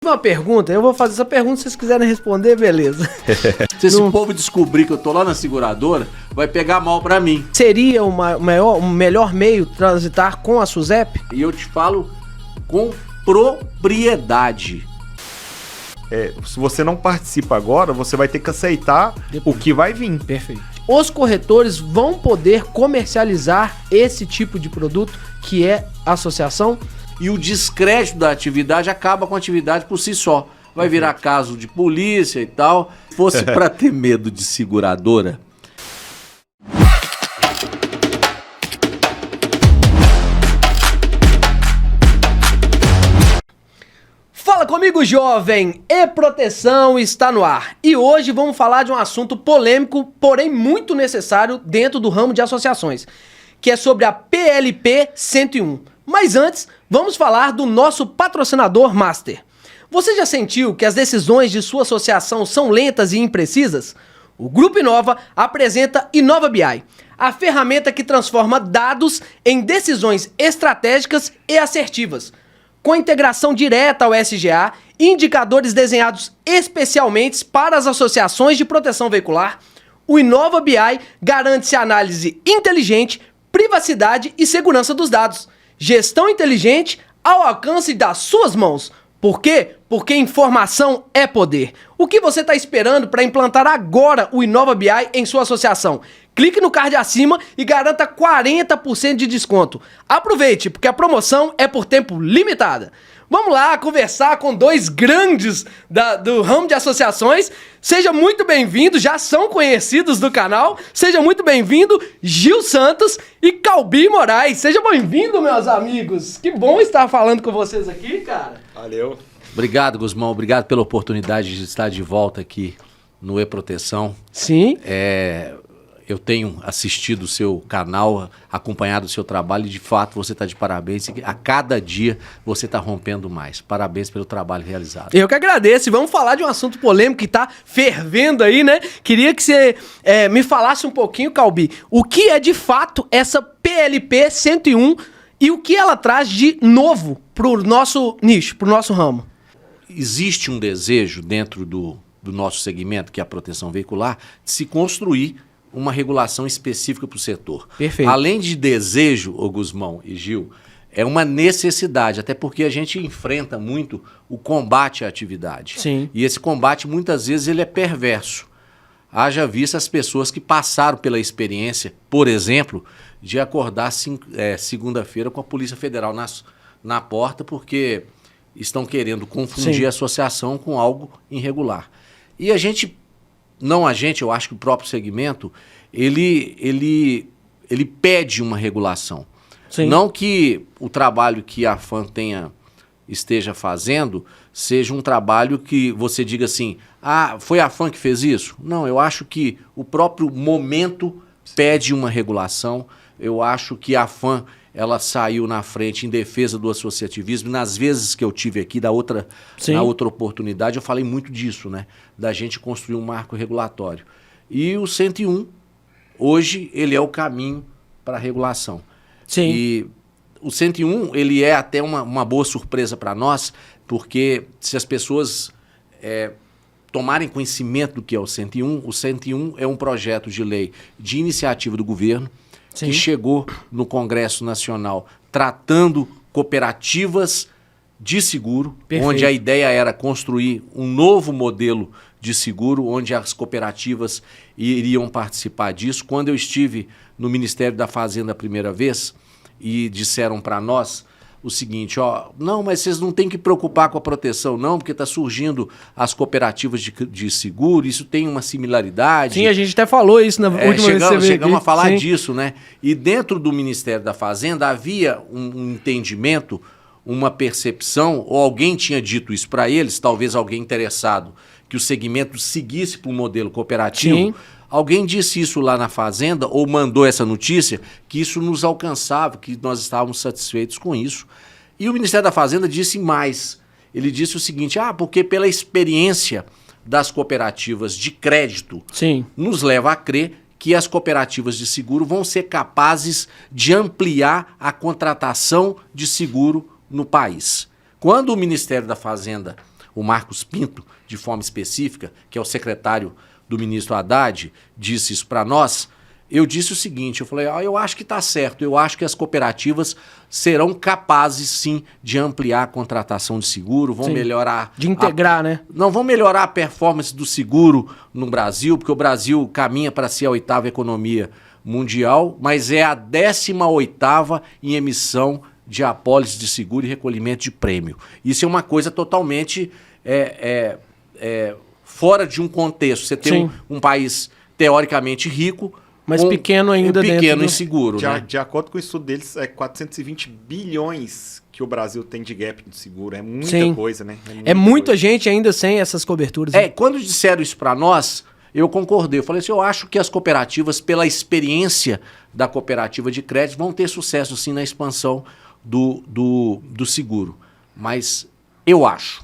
última pergunta, eu vou fazer essa pergunta, se vocês quiserem responder, beleza. Se esse povo descobrir que eu tô lá na seguradora, vai pegar mal pra mim. Seria o melhor meio transitar com a SUSEP? E eu te falo com propriedade. Se você não participa agora, você vai ter que aceitar o que vai vir. Perfeito. Os corretores vão poder comercializar esse tipo de produto que é associação? E o descrédito da atividade acaba com a atividade por si só. Vai virar caso de polícia e tal. Se fosse pra ter medo de seguradora... Fala comigo, jovem! E-Proteção está no ar. E hoje vamos falar de um assunto polêmico, porém muito necessário dentro do ramo de associações, que é sobre a PLP 101. Mas antes, vamos falar do nosso patrocinador Master. Você já sentiu que as decisões de sua associação são lentas e imprecisas? O Grupo Inova apresenta Inova BI, a ferramenta que transforma dados em decisões estratégicas e assertivas. Com integração direta ao SGA, indicadores desenhados especialmente para as associações de proteção veicular, o Inova BI garante análise inteligente, privacidade e segurança dos dados. Gestão inteligente ao alcance das suas mãos. Por quê? Porque informação é poder. O que você está esperando para implantar agora o Inova BI em sua associação? Clique no card acima e garanta 40% de desconto. Aproveite, porque a promoção é por tempo limitado. Vamos lá conversar com dois grandes do ramo de associações. Seja muito bem-vindo, já são conhecidos do canal. Seja muito bem-vindo, Gil Santos e Calbi Moraes. Seja bem-vindo, meus amigos. Que bom estar falando com vocês aqui, cara. Valeu. Obrigado, Guzmão. Obrigado pela oportunidade de estar de volta aqui no E-Proteção. Sim. Eu tenho assistido o seu canal, acompanhado o seu trabalho e, de fato, você está de parabéns. E a cada dia você está rompendo mais. Parabéns pelo trabalho realizado. Eu que agradeço. E vamos falar de um assunto polêmico que está fervendo aí, né? Queria que você me falasse um pouquinho, Calbi, o que é de fato essa PLP 101 e o que ela traz de novo para o nosso nicho, para o nosso ramo. Existe um desejo dentro do nosso segmento, que é a proteção veicular, de se construir uma regulação específica para o setor. Perfeito. Além de desejo, ô Guzmão e Gil, é uma necessidade, até porque a gente enfrenta muito o combate à atividade. Sim. E esse combate, muitas vezes, ele é perverso. Haja vista as pessoas que passaram pela experiência, por exemplo, de acordar segunda-feira com a Polícia Federal na porta, porque estão querendo confundir Sim. a associação com algo irregular. E eu acho que o próprio segmento, ele pede uma regulação. Sim. Não que o trabalho que a AFAM esteja fazendo seja um trabalho que você diga assim, foi a AFAM que fez isso? Não, eu acho que o próprio momento pede uma regulação. Eu acho que a AFAM, ela saiu na frente em defesa do associativismo. Nas vezes que eu tive aqui, na outra oportunidade, eu falei muito disso, né? Da gente construir um marco regulatório. E o 101, hoje, ele é o caminho para a regulação. Sim. E o 101, ele é até uma boa surpresa para nós, porque se as pessoas tomarem conhecimento do que é o 101 é um projeto de lei de iniciativa do governo, Sim. que chegou no Congresso Nacional tratando cooperativas de seguro, Perfeito. onde a ideia era construir um novo modelo de seguro, onde as cooperativas iriam participar disso. Quando eu estive no Ministério da Fazenda a primeira vez, e disseram para nós o seguinte, não, mas vocês não têm que preocupar com a proteção, não, porque está surgindo as cooperativas de seguro, isso tem uma similaridade. Sim, a gente até falou isso na última vez que você veio chegamos aqui. a falar Sim. disso, né? E dentro do Ministério da Fazenda havia um entendimento, uma percepção, ou alguém tinha dito isso para eles, talvez alguém interessado, que o segmento seguisse para um modelo cooperativo. Sim. Alguém disse isso lá na Fazenda, ou mandou essa notícia, que isso nos alcançava, que nós estávamos satisfeitos com isso. E o Ministério da Fazenda disse mais. Ele disse o seguinte, porque pela experiência das cooperativas de crédito, Sim. nos leva a crer que as cooperativas de seguro vão ser capazes de ampliar a contratação de seguro no país. Quando o Ministério da Fazenda o Marcos Pinto, de forma específica, que é o secretário do ministro Haddad, disse isso para nós, eu disse o seguinte, eu falei, eu acho que está certo, eu acho que as cooperativas serão capazes, sim, de ampliar a contratação de seguro, vão melhorar... De integrar, né? Não, vão melhorar a performance do seguro no Brasil, porque o Brasil caminha para ser a 8ª economia mundial, mas é a 18ª em emissão de apólices de seguro e recolhimento de prêmio. Isso é uma coisa totalmente fora de um contexto. Você tem um país teoricamente rico, mas pequeno ainda dentro pequeno em seguro. De acordo com o estudo deles, é 420 bilhões que o Brasil tem de gap de seguro. É muita coisa, né? É muita gente ainda sem essas coberturas. Quando disseram isso para nós, eu concordei. Eu falei assim, eu acho que as cooperativas, pela experiência da cooperativa de crédito, vão ter sucesso sim na expansão do seguro. Mas eu acho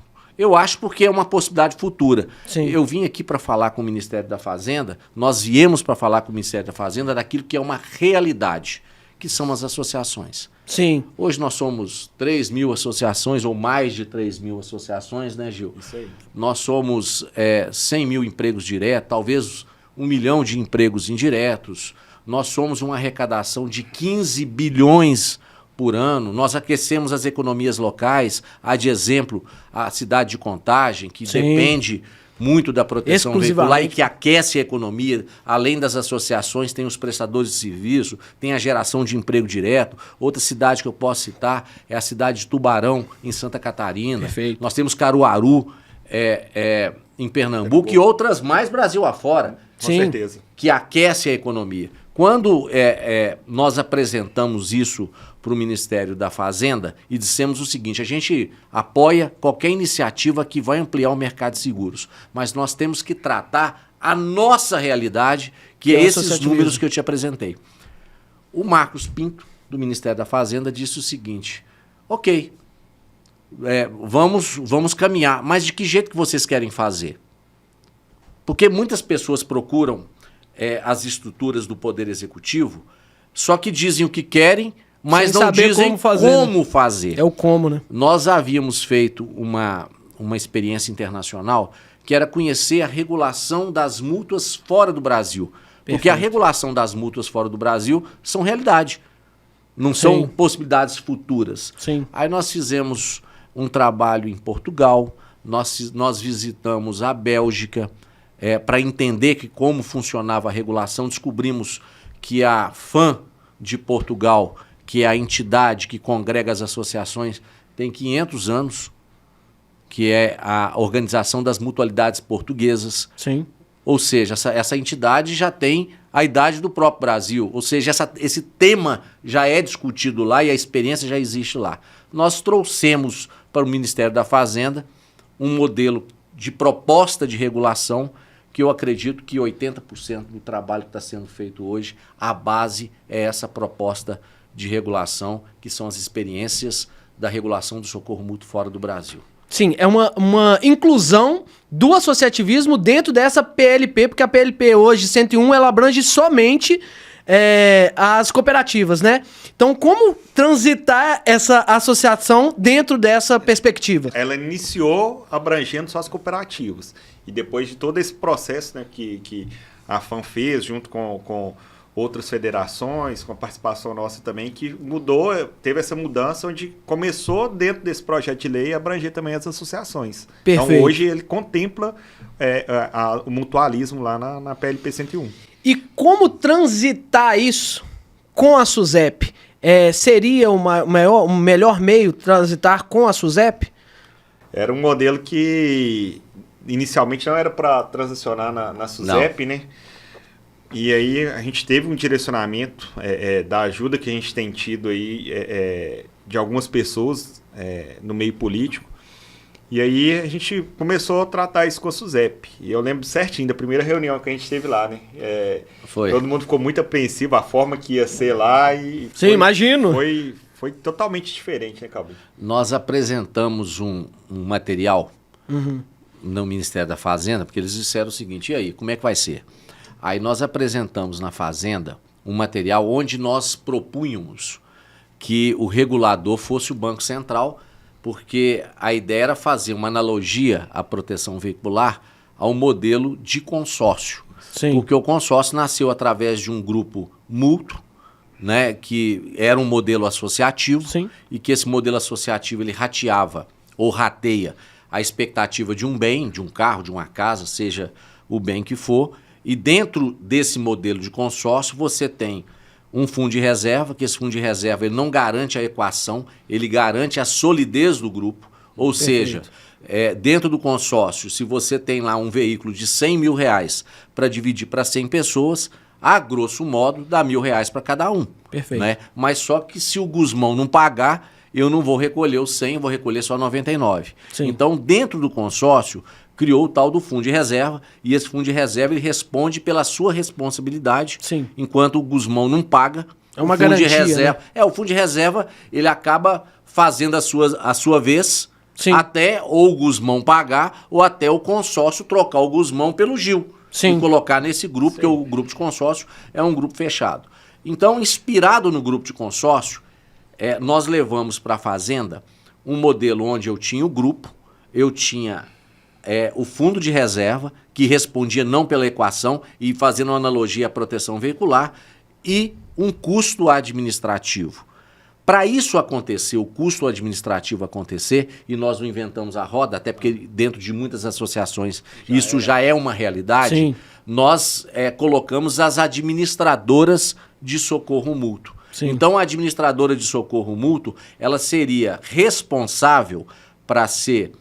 porque é uma possibilidade futura. Sim. Eu vim aqui para falar com o Ministério da Fazenda, nós viemos para falar com o Ministério da Fazenda daquilo que é uma realidade, que são as associações. Sim. Hoje nós somos 3.000 associações, ou mais de 3.000 associações, né, Gil? Isso aí. Nós somos 100 mil empregos diretos, talvez 1 milhão de empregos indiretos. Nós somos uma arrecadação de 15 bilhões por ano. Nós aquecemos as economias locais. Há de exemplo a cidade de Contagem, que depende muito da proteção veicular e que aquece a economia. Além das associações, tem os prestadores de serviço, tem a geração de emprego direto. Outra cidade que eu posso citar é a cidade de Tubarão, em Santa Catarina. Perfeito. Nós temos Caruaru, em Pernambuco, e outras mais Brasil afora. Com certeza. Que aquece a economia. Quando nós apresentamos isso para o Ministério da Fazenda e dissemos o seguinte, a gente apoia qualquer iniciativa que vai ampliar o mercado de seguros, mas nós temos que tratar a nossa realidade, que é esses números que eu te apresentei. O Marcos Pinto, do Ministério da Fazenda, disse o seguinte, ok, vamos caminhar, mas de que jeito que vocês querem fazer? Porque muitas pessoas procuram as estruturas do Poder Executivo, só que dizem o que querem, mas não dizem como fazer. É o como, né? Nós havíamos feito uma experiência internacional que era conhecer a regulação das mútuas fora do Brasil. Perfeito. Porque a regulação das mútuas fora do Brasil são realidade, não são possibilidades futuras. Sim. Aí nós fizemos um trabalho em Portugal, nós visitamos a Bélgica, para entender como funcionava a regulação. Descobrimos que a FAM de Portugal, que é a entidade que congrega as associações, tem 500 anos, que é a Organização das Mutualidades Portuguesas. Sim. Ou seja, essa entidade já tem a idade do próprio Brasil. Ou seja, esse tema já é discutido lá e a experiência já existe lá. Nós trouxemos para o Ministério da Fazenda um modelo de proposta de regulação que eu acredito que 80% do trabalho que está sendo feito hoje, a base é essa proposta de regulação, que são as experiências da regulação do socorro mútuo fora do Brasil. Sim, é uma inclusão do associativismo dentro dessa PLP, porque a PLP hoje, 101, ela abrange somente as cooperativas, né? Então, como transitar essa associação dentro dessa perspectiva? Ela iniciou abrangendo só as cooperativas. E depois de todo esse processo, né, que a FAM fez, junto com outras federações, com a participação nossa também, que teve essa mudança, onde começou dentro desse projeto de lei a abranger também as associações. Perfeito. Então hoje ele contempla o mutualismo lá na PLP 101. E como transitar isso com a SUSEP? Seria o melhor meio transitar com a SUSEP? Era um modelo que inicialmente não era para transicionar na SUSEP, né? E aí a gente teve um direcionamento da ajuda que a gente tem tido aí de algumas pessoas no meio político. E aí a gente começou a tratar isso com a SUSEP. E eu lembro certinho da primeira reunião que a gente teve lá, né? Foi. Todo mundo ficou muito apreensivo, a forma que ia ser lá. Sim, imagino. Foi totalmente diferente, né, Cabo? Nós apresentamos um material no Ministério da Fazenda, porque eles disseram o seguinte, e aí, como é que vai ser? Aí nós apresentamos na Fazenda um material onde nós propunhamos que o regulador fosse o Banco Central, porque a ideia era fazer uma analogia à proteção veicular ao modelo de consórcio. Sim. Porque o consórcio nasceu através de um grupo mútuo, né, que era um modelo associativo. Sim. E que esse modelo associativo ele rateava ou rateia a expectativa de um bem, de um carro, de uma casa, seja o bem que for. E dentro desse modelo de consórcio você tem um fundo de reserva, que esse fundo de reserva ele não garante a equação, ele garante a solidez do grupo. Ou seja, dentro do consórcio, se você tem lá um veículo de R$100 mil para dividir para 100 pessoas, a grosso modo dá R$1.000 para cada um. Perfeito. Né? Mas só que se o Guzmão não pagar, eu não vou recolher os 100, vou recolher só 99. Sim. Então, dentro do consórcio, criou o tal do fundo de reserva, e esse fundo de reserva ele responde pela sua responsabilidade. Sim. Enquanto o Guzmão não paga, é uma o fundo garantia, de reserva, né? o fundo de reserva, ele acaba fazendo a sua vez, Sim. até ou o Guzmão pagar, ou até o consórcio trocar o Guzmão pelo Gil. Sim. E colocar nesse grupo, Sim. porque o grupo de consórcio é um grupo fechado. Então, inspirado no grupo de consórcio, nós levamos para a Fazenda um modelo onde eu tinha o grupo, eu tinha o fundo de reserva, que respondia não pela equação, e fazendo uma analogia à proteção veicular, e um custo administrativo. Para isso acontecer, o custo administrativo acontecer, e nós não inventamos a roda, até porque dentro de muitas associações isso já é uma realidade, Sim. nós colocamos as administradoras de socorro mútuo. Sim. Então a administradora de socorro mútuo, ela seria responsável para fazer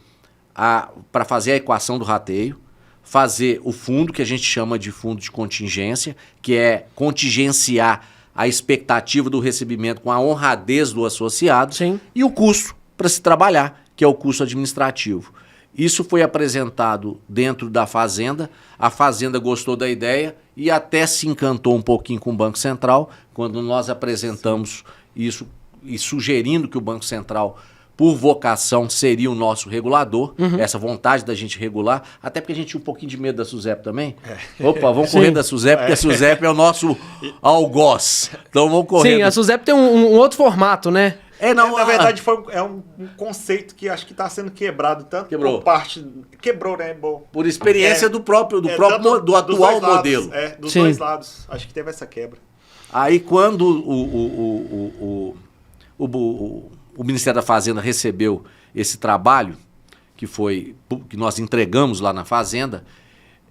a equação do rateio, fazer o fundo, que a gente chama de fundo de contingência, que é contingenciar a expectativa do recebimento com a honradez do associado. Sim. E o custo para se trabalhar, que é o custo administrativo. Isso foi apresentado dentro da Fazenda, a Fazenda gostou da ideia e até se encantou um pouquinho com o Banco Central, quando nós apresentamos isso e sugerindo que o Banco Central, por vocação, seria o nosso regulador, essa vontade da gente regular, até porque a gente tinha um pouquinho de medo da SUSEP também. Opa, vamos correr da SUSEP, porque a SUSEP é o nosso algoz. Então vamos correr. Sim, a SUSEP tem um outro formato, né? Na verdade, é um conceito que acho que está sendo quebrado tanto por parte... Quebrou, né? Bom, por experiência do atual modelo. Dos Sim. dois lados. Acho que teve essa quebra. Aí quando o Ministério da Fazenda recebeu esse trabalho, que nós entregamos lá na Fazenda,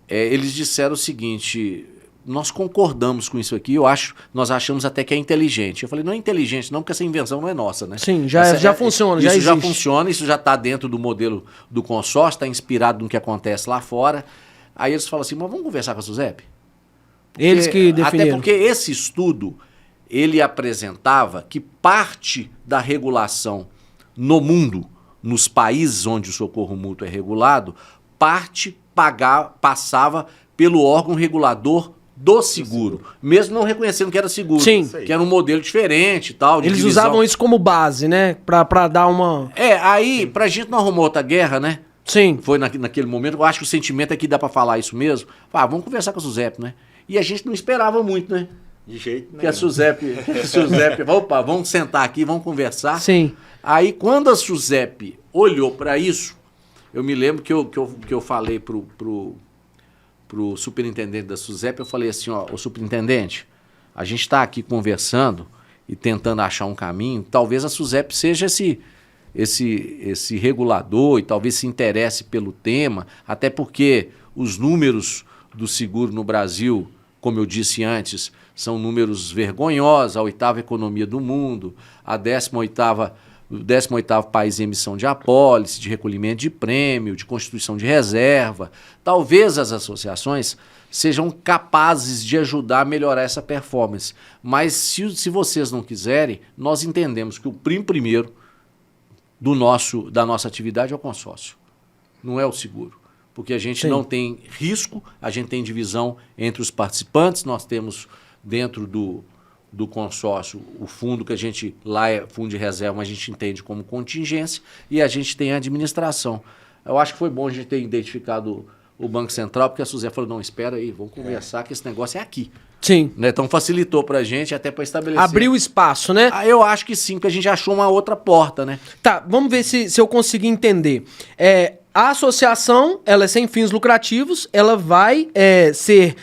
eles disseram o seguinte: nós concordamos com isso aqui, nós achamos até que é inteligente. Eu falei, não é inteligente não, porque essa invenção não é nossa, né? Sim, já funciona, já existe. Isso já funciona, isso já está dentro do modelo do consórcio, está inspirado no que acontece lá fora. Aí eles falam assim, mas vamos conversar com a SUSEP? Eles que definiram. Até porque esse estudo, ele apresentava que parte da regulação no mundo, nos países onde o socorro mútuo é regulado, parte passava pelo órgão regulador do seguro, mesmo não reconhecendo que era seguro, Sim. que era um modelo diferente e tal. Eles usavam isso como base, né? Pra dar uma... Aí, pra gente não arrumar outra guerra, né? Sim. Foi naquele momento, eu acho que o sentimento é que dá pra falar isso mesmo. Vamos conversar com a SUSEP, né? E a gente não esperava muito, né? De jeito nenhum. Que a SUSEP, opa, vamos sentar aqui, vamos conversar. Sim. Aí, quando a SUSEP olhou para isso, eu me lembro que eu falei pro superintendente da SUSEP, eu falei assim, ô superintendente, a gente está aqui conversando e tentando achar um caminho, talvez a SUSEP seja esse regulador e talvez se interesse pelo tema, até porque os números do seguro no Brasil, como eu disse antes, são números vergonhosos, a 8ª economia do mundo, o 18º país em emissão de apólice, de recolhimento de prêmio, de constituição de reserva. Talvez as associações sejam capazes de ajudar a melhorar essa performance. Mas se vocês não quiserem, nós entendemos que o primeiro da nossa atividade é o consórcio, não é o seguro. Porque a gente não tem risco, a gente tem divisão entre os participantes, nós temos dentro do consórcio o fundo que a gente, lá é fundo de reserva, mas a gente entende como contingência, e a gente tem a administração. Eu acho que foi bom a gente ter identificado o Banco Central, porque a SUSEP falou, não, espera aí, vamos conversar que esse negócio é aqui. Sim. Né? Então facilitou pra gente até para estabelecer. Abriu espaço, né? Eu acho que sim, porque a gente achou uma outra porta, né? Tá, vamos ver se eu conseguir entender. A associação, ela é sem fins lucrativos, ela vai ser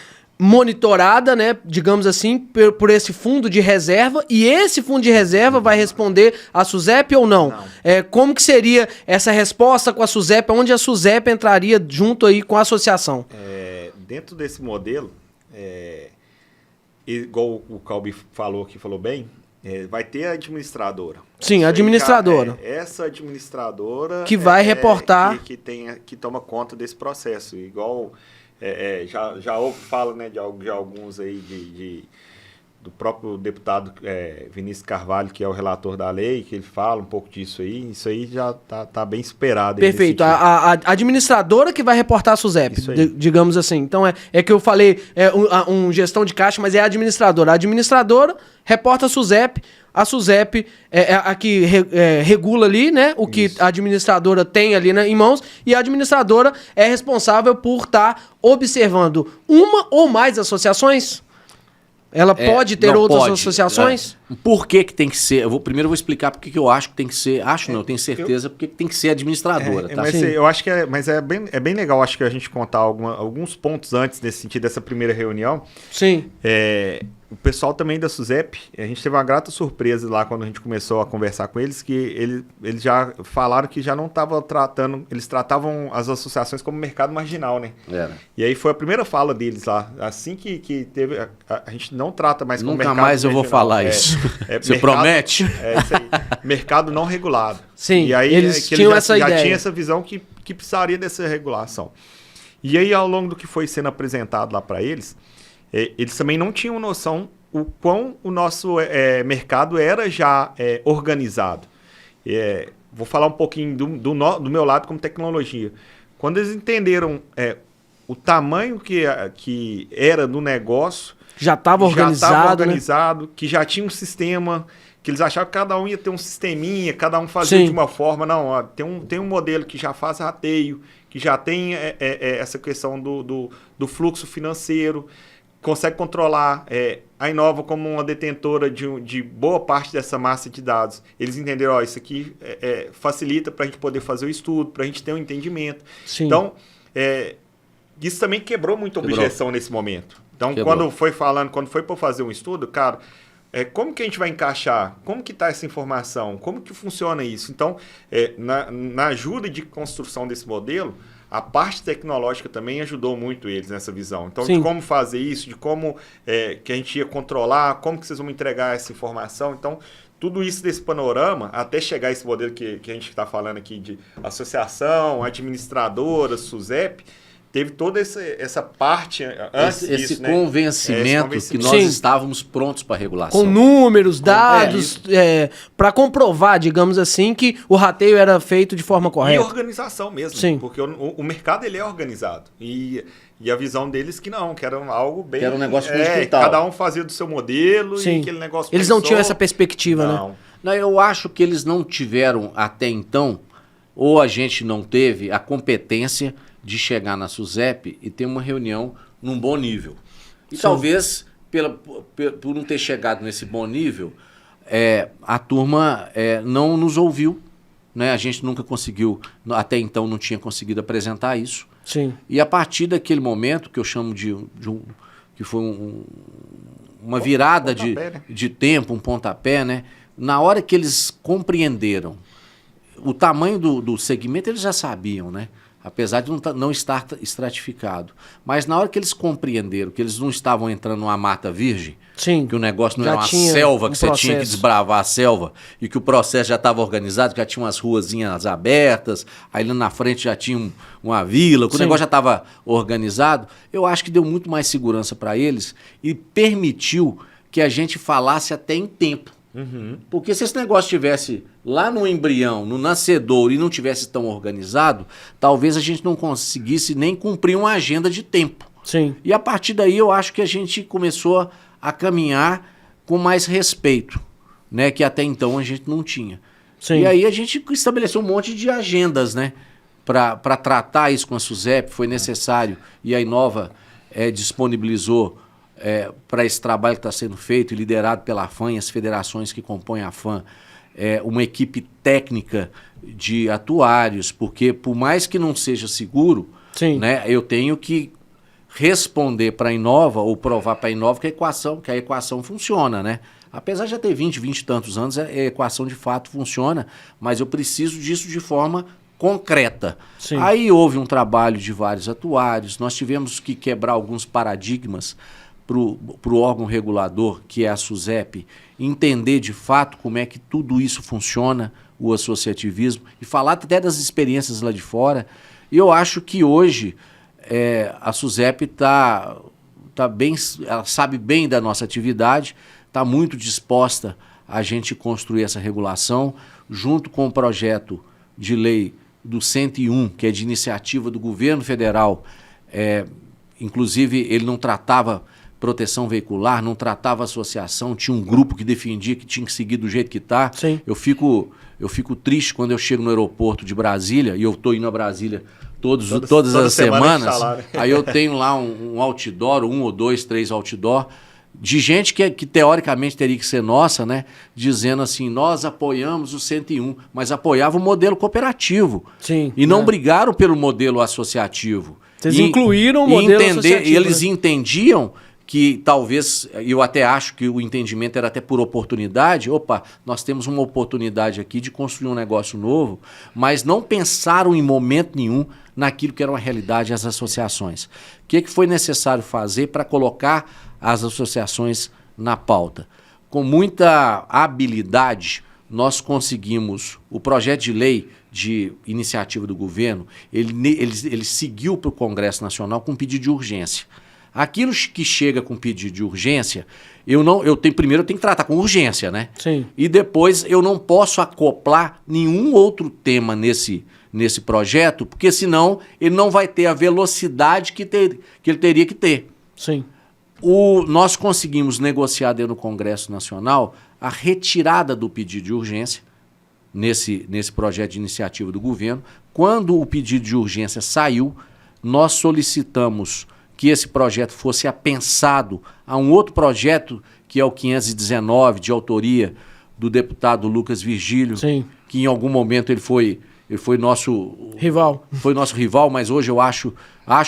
monitorada, né, digamos assim, por esse fundo de reserva, e esse fundo de reserva vai responder a SUSEP ou não? Como que seria essa resposta com a SUSEP, onde a SUSEP entraria junto aí com a associação? Dentro desse modelo, igual o Calbi falou bem, vai ter a administradora. Sim, a administradora. Essa administradora que vai reportar, que toma conta desse processo, igual já houve fala, né, de alguns aí do próprio deputado Vinícius Carvalho, que é o relator da lei, que ele fala um pouco disso aí. Isso aí já tá bem superado. Perfeito. A administradora que vai reportar a SUSEP, digamos assim. Então, que eu falei gestão de caixa, mas é a administradora. A administradora reporta a SUSEP é a que regula ali, né, o que a administradora tem ali, né, em mãos, e a administradora é responsável por estar observando uma ou mais associações. Ela pode ter outras associações? Por que tem que ser? Primeiro eu vou explicar por que eu acho que tem que ser. Eu tenho certeza porque tem que ser administradora. Tá? Mas eu acho que é bem legal, acho que a gente contar alguns pontos antes nesse sentido dessa primeira reunião. Sim. O pessoal também da SUSEP, a gente teve uma grata surpresa lá quando a gente começou a conversar com eles, que eles já falaram que já não estavam tratando, eles tratavam as associações como mercado marginal, né? E aí foi a primeira fala deles lá, assim que teve, a gente não trata mais como mercado marginal. Nunca mais eu vou falar isso. Você promete? Isso aí, mercado não regulado. Sim, e aí eles tinham essa ideia. Já tinha essa visão que precisaria dessa regulação. E aí, ao longo do que foi sendo apresentado lá para eles também não tinham noção o quão o nosso mercado era já organizado. Vou falar um pouquinho do meu lado como tecnologia. Quando eles entenderam o tamanho que era do negócio, já estava organizado, né? Que já tinha um sistema, que eles achavam que cada um ia ter um sisteminha, cada um fazia de uma forma. Não, ó, tem um modelo que já faz rateio, que já tem essa questão do fluxo financeiro, consegue controlar a Inova como uma detentora de boa parte dessa massa de dados. Eles entenderam, isso aqui facilita para a gente poder fazer o estudo, para a gente ter um entendimento. Sim. Então, isso também quebrou muita objeção nesse momento. Então, quando foi para fazer um estudo, cara, como que a gente vai encaixar? Como que está essa informação? Como que funciona isso? Então, na ajuda de construção desse modelo, a parte tecnológica também ajudou muito eles nessa visão. Então, de como fazer isso, de como que a gente ia controlar, como que vocês vão entregar essa informação. Então, tudo isso desse panorama, até chegar a esse modelo que a gente está falando aqui de associação, administradora, SUSEP, teve toda essa parte antes esse disso, convencimento, que nós estávamos prontos para a regulação. Com números, dados, para comprovar, digamos assim, que o rateio era feito de forma correta. E organização mesmo, porque o mercado ele é organizado. E a visão deles que não, que era algo bem... Que era um negócio muito digital. Cada um fazia do seu modelo e aquele negócio... Eles não tinham essa perspectiva, né? Não, eu acho que eles não tiveram até então, ou a gente não teve a competência de chegar na SUSEP e ter uma reunião num bom nível. E talvez, por não ter chegado nesse bom nível, a turma não nos ouviu, né? A gente nunca conseguiu, até então não tinha conseguido apresentar isso. Sim. E a partir daquele momento, que eu chamo que foi uma virada de tempo, um pontapé, né? Na hora que eles compreenderam o tamanho do segmento, eles já sabiam, né? Apesar de não estar estratificado. Mas na hora que eles compreenderam que eles não estavam entrando numa mata virgem, que o negócio não era uma selva, que você tinha que desbravar a selva, e que o processo já estava organizado, que já tinha umas ruazinhas abertas, aí lá na frente já tinha uma vila, que o negócio já estava organizado, eu acho que deu muito mais segurança para eles e permitiu que a gente falasse até em tempo. Porque se esse negócio estivesse lá no embrião, no nascedor, e não tivesse tão organizado, talvez a gente não conseguisse nem cumprir uma agenda de tempo. Sim. E a partir daí eu acho que a gente começou a caminhar com mais respeito, né, que até então a gente não tinha. Sim. E aí a gente estabeleceu um monte de agendas, né, para tratar isso com a SUSEP, foi necessário, e a Inova disponibilizou para esse trabalho que está sendo feito, liderado pela FAM e as federações que compõem a FAM, uma equipe técnica de atuários, porque por mais que não seja seguro, né, eu tenho que responder para a Inova ou provar para a Inova que a equação funciona, né? Apesar de já ter 20 e tantos anos, a equação de fato funciona, mas eu preciso disso de forma concreta. Sim. Aí houve um trabalho de vários atuários, nós tivemos que quebrar alguns paradigmas para o órgão regulador, que é a SUSEP, entender de fato como é que tudo isso funciona, o associativismo, e falar até das experiências lá de fora. E eu acho que hoje a SUSEP tá bem, ela sabe bem da nossa atividade, está muito disposta a gente construir essa regulação, junto com o projeto de lei do 101, que é de iniciativa do governo federal. Inclusive, ele não tratava proteção veicular, não tratava associação, tinha um grupo que defendia que tinha que seguir do jeito que está. Eu fico triste quando eu chego no aeroporto de Brasília, e eu estou indo a Brasília todas as semanas, aí eu tenho lá um outdoor, 1 ou 2, 3 outdoor, de gente que teoricamente teria que ser nossa, né? Dizendo assim, nós apoiamos o 101, mas apoiava o modelo cooperativo. E não brigaram pelo modelo associativo. Vocês incluíram o modelo associativo. E eles entendiam que talvez, eu até acho que o entendimento era até por oportunidade, nós temos uma oportunidade aqui de construir um negócio novo, mas não pensaram em momento nenhum naquilo que era uma realidade, as associações. O que foi necessário fazer para colocar as associações na pauta? Com muita habilidade, nós conseguimos, o projeto de lei de iniciativa do governo, ele seguiu para o Congresso Nacional com pedido de urgência. Aquilo que chega com pedido de urgência, primeiro eu tenho que tratar com urgência, né? E depois eu não posso acoplar nenhum outro tema nesse projeto, porque senão ele não vai ter a velocidade que ele teria que ter. Nós conseguimos negociar dentro do Congresso Nacional a retirada do pedido de urgência nesse projeto de iniciativa do governo. Quando o pedido de urgência saiu, nós solicitamos que esse projeto fosse apensado a um outro projeto, que é o 519, de autoria do deputado Lucas Virgílio, que em algum momento ele foi nosso rival. Foi nosso rival, mas hoje eu acho,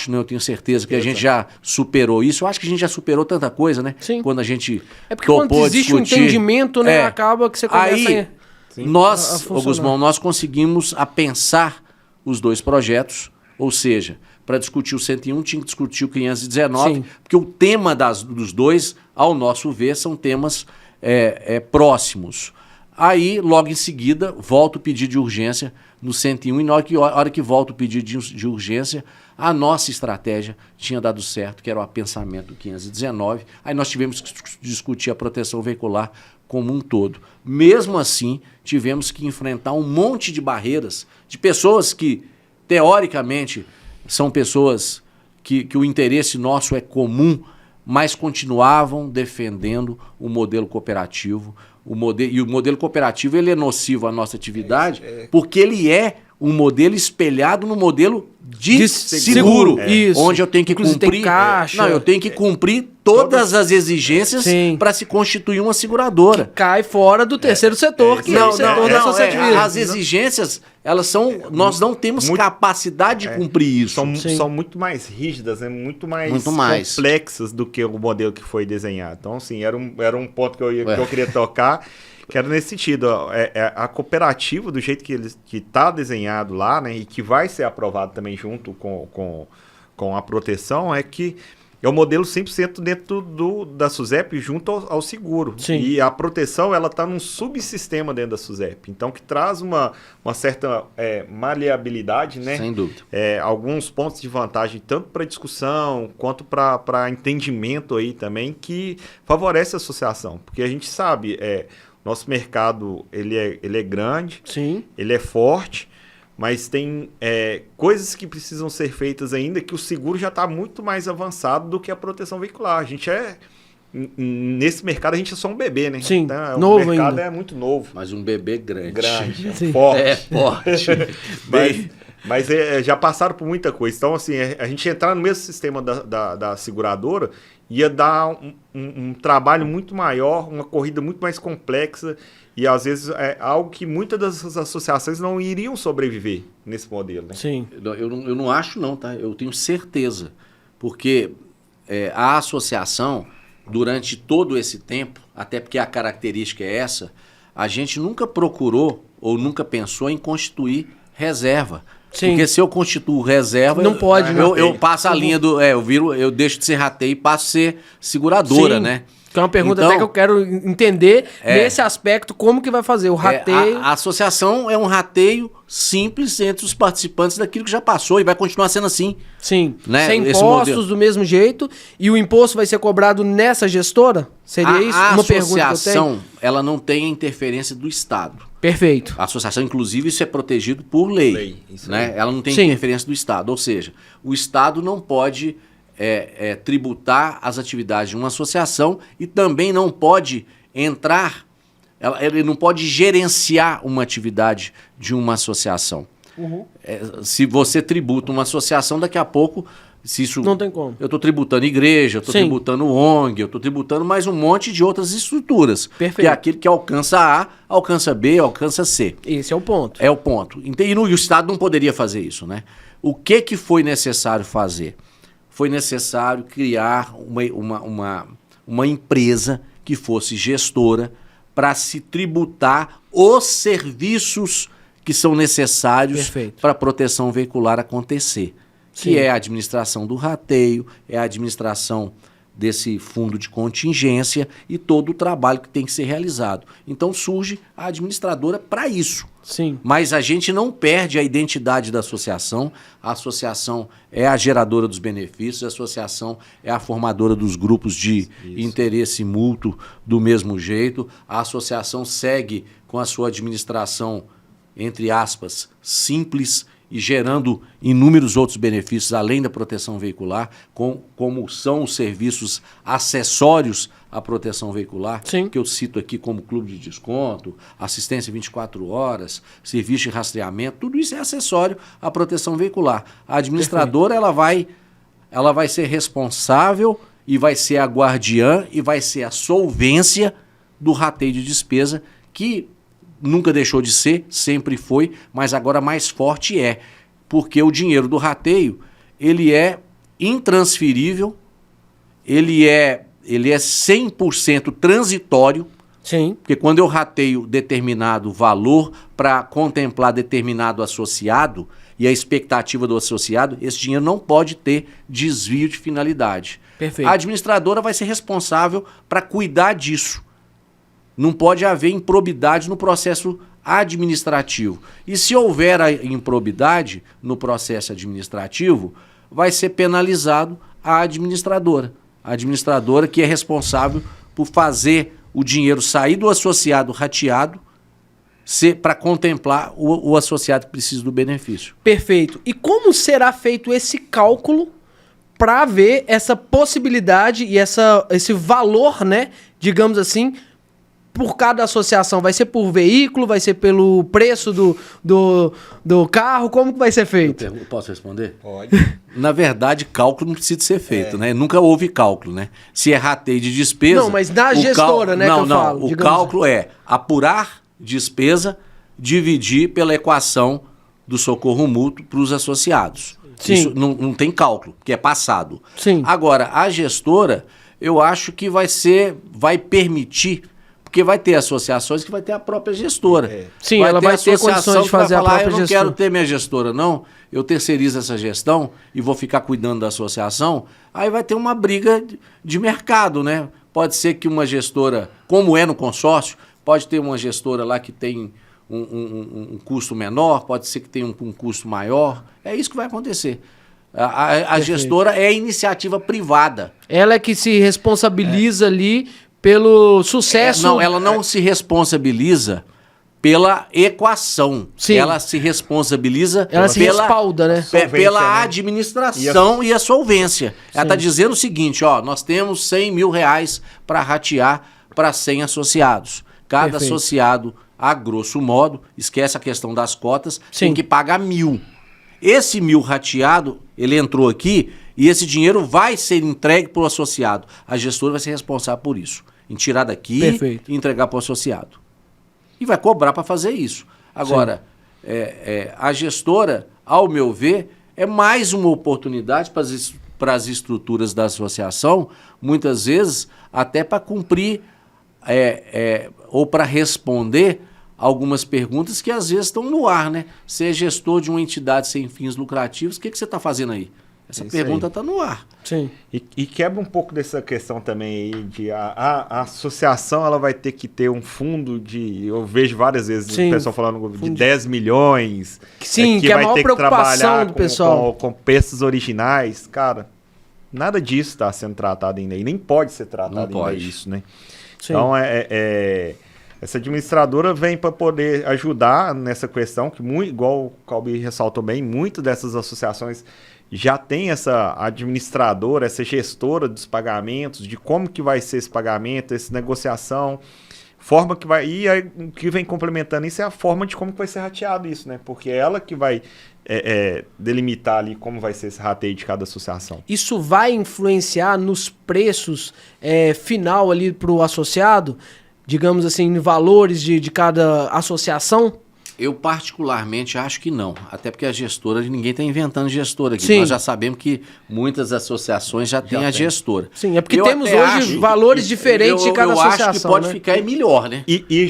não, eu tenho certeza que a gente já superou isso. Eu acho que a gente já superou tanta coisa, né? Quando a gente porque quando existe discutir, um entendimento, né, acaba que você começa a Gusmão, nós conseguimos apensar os dois projetos, ou seja, para discutir o 101 tinha que discutir o 519, porque o tema dos dois, ao nosso ver, são temas próximos. Aí, logo em seguida, volta o pedido de urgência no 101, e na hora que volta o pedido de urgência, a nossa estratégia tinha dado certo, que era o apensamento do 519. Aí nós tivemos que discutir a proteção veicular como um todo. Mesmo assim, tivemos que enfrentar um monte de barreiras de pessoas que, teoricamente, são pessoas que o interesse nosso é comum, mas continuavam defendendo o modelo cooperativo. E o modelo cooperativo ele é nocivo à nossa atividade porque ele é um modelo espelhado no modelo de seguro, onde eu tenho que cumprir. Eu tenho que cumprir todas as exigências para se constituir uma seguradora. Que cai fora do terceiro setor, que é o setor da associativismo. As exigências, elas são. Nós não temos capacidade de cumprir isso. São muito mais rígidas, né? muito mais complexas do que o modelo que foi desenhado. Então, assim, era um ponto que eu queria tocar. Que era nesse sentido, a cooperativa, do jeito que está desenhado lá, né, e que vai ser aprovado também junto com a proteção, é que é o modelo 100% dentro da SUSEP junto ao seguro. E a proteção, ela está num subsistema dentro da SUSEP. Então, que traz uma certa maleabilidade, né? Sem dúvida. Alguns pontos de vantagem, tanto para discussão, quanto para entendimento aí também, que favorece a associação. Porque a gente sabe... Nosso mercado, ele é grande, ele é forte, mas tem coisas que precisam ser feitas ainda, que o seguro já está muito mais avançado do que a proteção veicular. A gente nesse mercado, a gente é só um bebê, né? Então, novo o mercado ainda. É muito novo. Mas um bebê grande. Forte. Forte. Mas já passaram por muita coisa. Então, assim, a gente entrar no mesmo sistema da seguradora ia dar um trabalho muito maior, uma corrida muito mais complexa e, às vezes, é algo que muitas das associações não iriam sobreviver nesse modelo, né? Sim. Eu não acho não, tá? Eu tenho certeza. Porque a associação, durante todo esse tempo, até porque a característica é essa, a gente nunca procurou ou nunca pensou em constituir reserva. Sim. Porque se eu constituo reserva, não pode, eu passo a linha do. Eu deixo de ser rateio e passo a ser seguradora, sim, né? Que é uma pergunta então, até que eu quero entender nesse aspecto, como que vai fazer o rateio. A associação é um rateio simples entre os participantes daquilo que já passou e vai continuar sendo assim. Sim, né? sem impostos do mesmo jeito, e o imposto vai ser cobrado nessa gestora? Seria isso? Uma pergunta que eu tenho. A associação, ela não tem a interferência do Estado. Perfeito. A associação, inclusive, isso é protegido por lei. Né? Ela não tem interferência do Estado. Ou seja, o Estado não pode tributar as atividades de uma associação e também não pode entrar, ele não pode gerenciar uma atividade de uma associação. Uhum. Se você tributa uma associação, daqui a pouco, se isso... Não tem como. Eu estou tributando igreja, eu estou tributando ONG, eu estou tributando mais um monte de outras estruturas. Perfeito. Que é aquilo que alcança A, alcança B, alcança C. Esse é o ponto. É o ponto. E o Estado não poderia fazer isso, né? O que foi necessário fazer? Foi necessário criar uma empresa que fosse gestora para se tributar os serviços que são necessários para a proteção veicular acontecer. Sim. Que é a administração do rateio, é a administração desse fundo de contingência e todo o trabalho que tem que ser realizado. Então surge a administradora para isso. Sim. Mas a gente não perde a identidade da associação. A associação é a geradora dos benefícios, a associação é a formadora dos grupos de interesse mútuo do mesmo jeito. A associação segue com a sua administração, entre aspas, simples e gerando inúmeros outros benefícios, além da proteção veicular, como são os serviços acessórios à proteção veicular, Sim. que eu cito aqui como clube de desconto, assistência 24 horas, serviço de rastreamento, tudo isso é acessório à proteção veicular. A administradora ela vai ser responsável e vai ser a guardiã e vai ser a solvência do rateio de despesa, que nunca deixou de ser, sempre foi, mas agora mais forte porque o dinheiro do rateio, ele é intransferível, ele é 100% transitório. Sim. Porque quando eu rateio determinado valor para contemplar determinado associado e a expectativa do associado, esse dinheiro não pode ter desvio de finalidade. Perfeito. A administradora vai ser responsável para cuidar disso. Não pode haver improbidade no processo administrativo. E se houver a improbidade no processo administrativo, vai ser penalizado a administradora. A administradora que é responsável por fazer o dinheiro sair do associado rateado para contemplar o associado que precisa do benefício. Perfeito. E como será feito esse cálculo para ver essa possibilidade e esse valor, né, digamos assim, por cada associação? Vai ser por veículo? Vai ser pelo preço do carro? Como que vai ser feito? Posso responder? Pode. Na verdade, cálculo não precisa ser feito, né? Nunca houve cálculo, né? Se é rateio de despesa... Não, mas na gestora, né, que eu falo. O cálculo é apurar despesa, dividir pela equação do socorro mútuo para os associados. Sim. Isso não tem cálculo, porque é passado. Sim. Agora, a gestora, eu acho que vai permitir... Porque vai ter associações que vai ter a própria gestora. Sim, ela vai ter condições de fazer a própria gestora. Eu não gestora. quero ter minha gestora, não. Eu terceirizo essa gestão e vou ficar cuidando da associação. Aí vai ter uma briga de mercado, né? Pode ser que uma gestora, como é no consórcio, pode ter uma gestora lá que tem um custo menor, pode ser que tenha um custo maior. É isso que vai acontecer. A gestora é iniciativa privada. Ela é que se responsabiliza ali pelo sucesso... Não, ela não se responsabiliza pela equação. Sim. Ela se responsabiliza respalda, né? Pela administração e a solvência. Ela está dizendo o seguinte, ó, nós temos 100 mil reais para ratear para 100 associados. Cada associado, a grosso modo, esquece a questão das cotas, tem que pagar 1.000. esse 1.000 rateado, ele entrou aqui e esse dinheiro vai ser entregue para o associado. A gestora vai ser responsável por isso. Em tirar daqui e entregar para o associado. E vai cobrar para fazer isso. Agora, a gestora, ao meu ver, é mais uma oportunidade para as estruturas da associação, muitas vezes até para cumprir ou para responder algumas perguntas que às vezes estão no ar, né? Você é gestor de uma entidade sem fins lucrativos, o que você está fazendo aí? Essa pergunta está no ar. Sim. E quebra um pouco dessa questão também aí de a associação ela vai ter que ter um fundo de... Eu vejo várias vezes o pessoal falando de 10 milhões. Sim, que é a maior preocupação do pessoal. Com peças originais. Cara, nada disso está sendo tratado ainda. E nem pode ser tratado ainda isso, né? Sim. Então, essa administradora vem para poder ajudar nessa questão, que igual o Calbi ressaltou bem, muitas dessas associações já tem essa administradora, essa gestora dos pagamentos, de como que vai ser esse pagamento, essa negociação, forma que vai... E aí, o que vem complementando isso é a forma de como que vai ser rateado isso, né? Porque é ela que vai delimitar ali como vai ser esse rateio de cada associação. Isso vai influenciar nos preços final ali para o associado? Digamos assim, em valores de cada associação? Eu particularmente acho que não, até porque a gestora, ninguém está inventando gestora aqui. Sim. Nós já sabemos que muitas associações já têm a gestora. Sim, é porque temos hoje valores diferentes de cada associação. Eu acho que pode ficar melhor, né?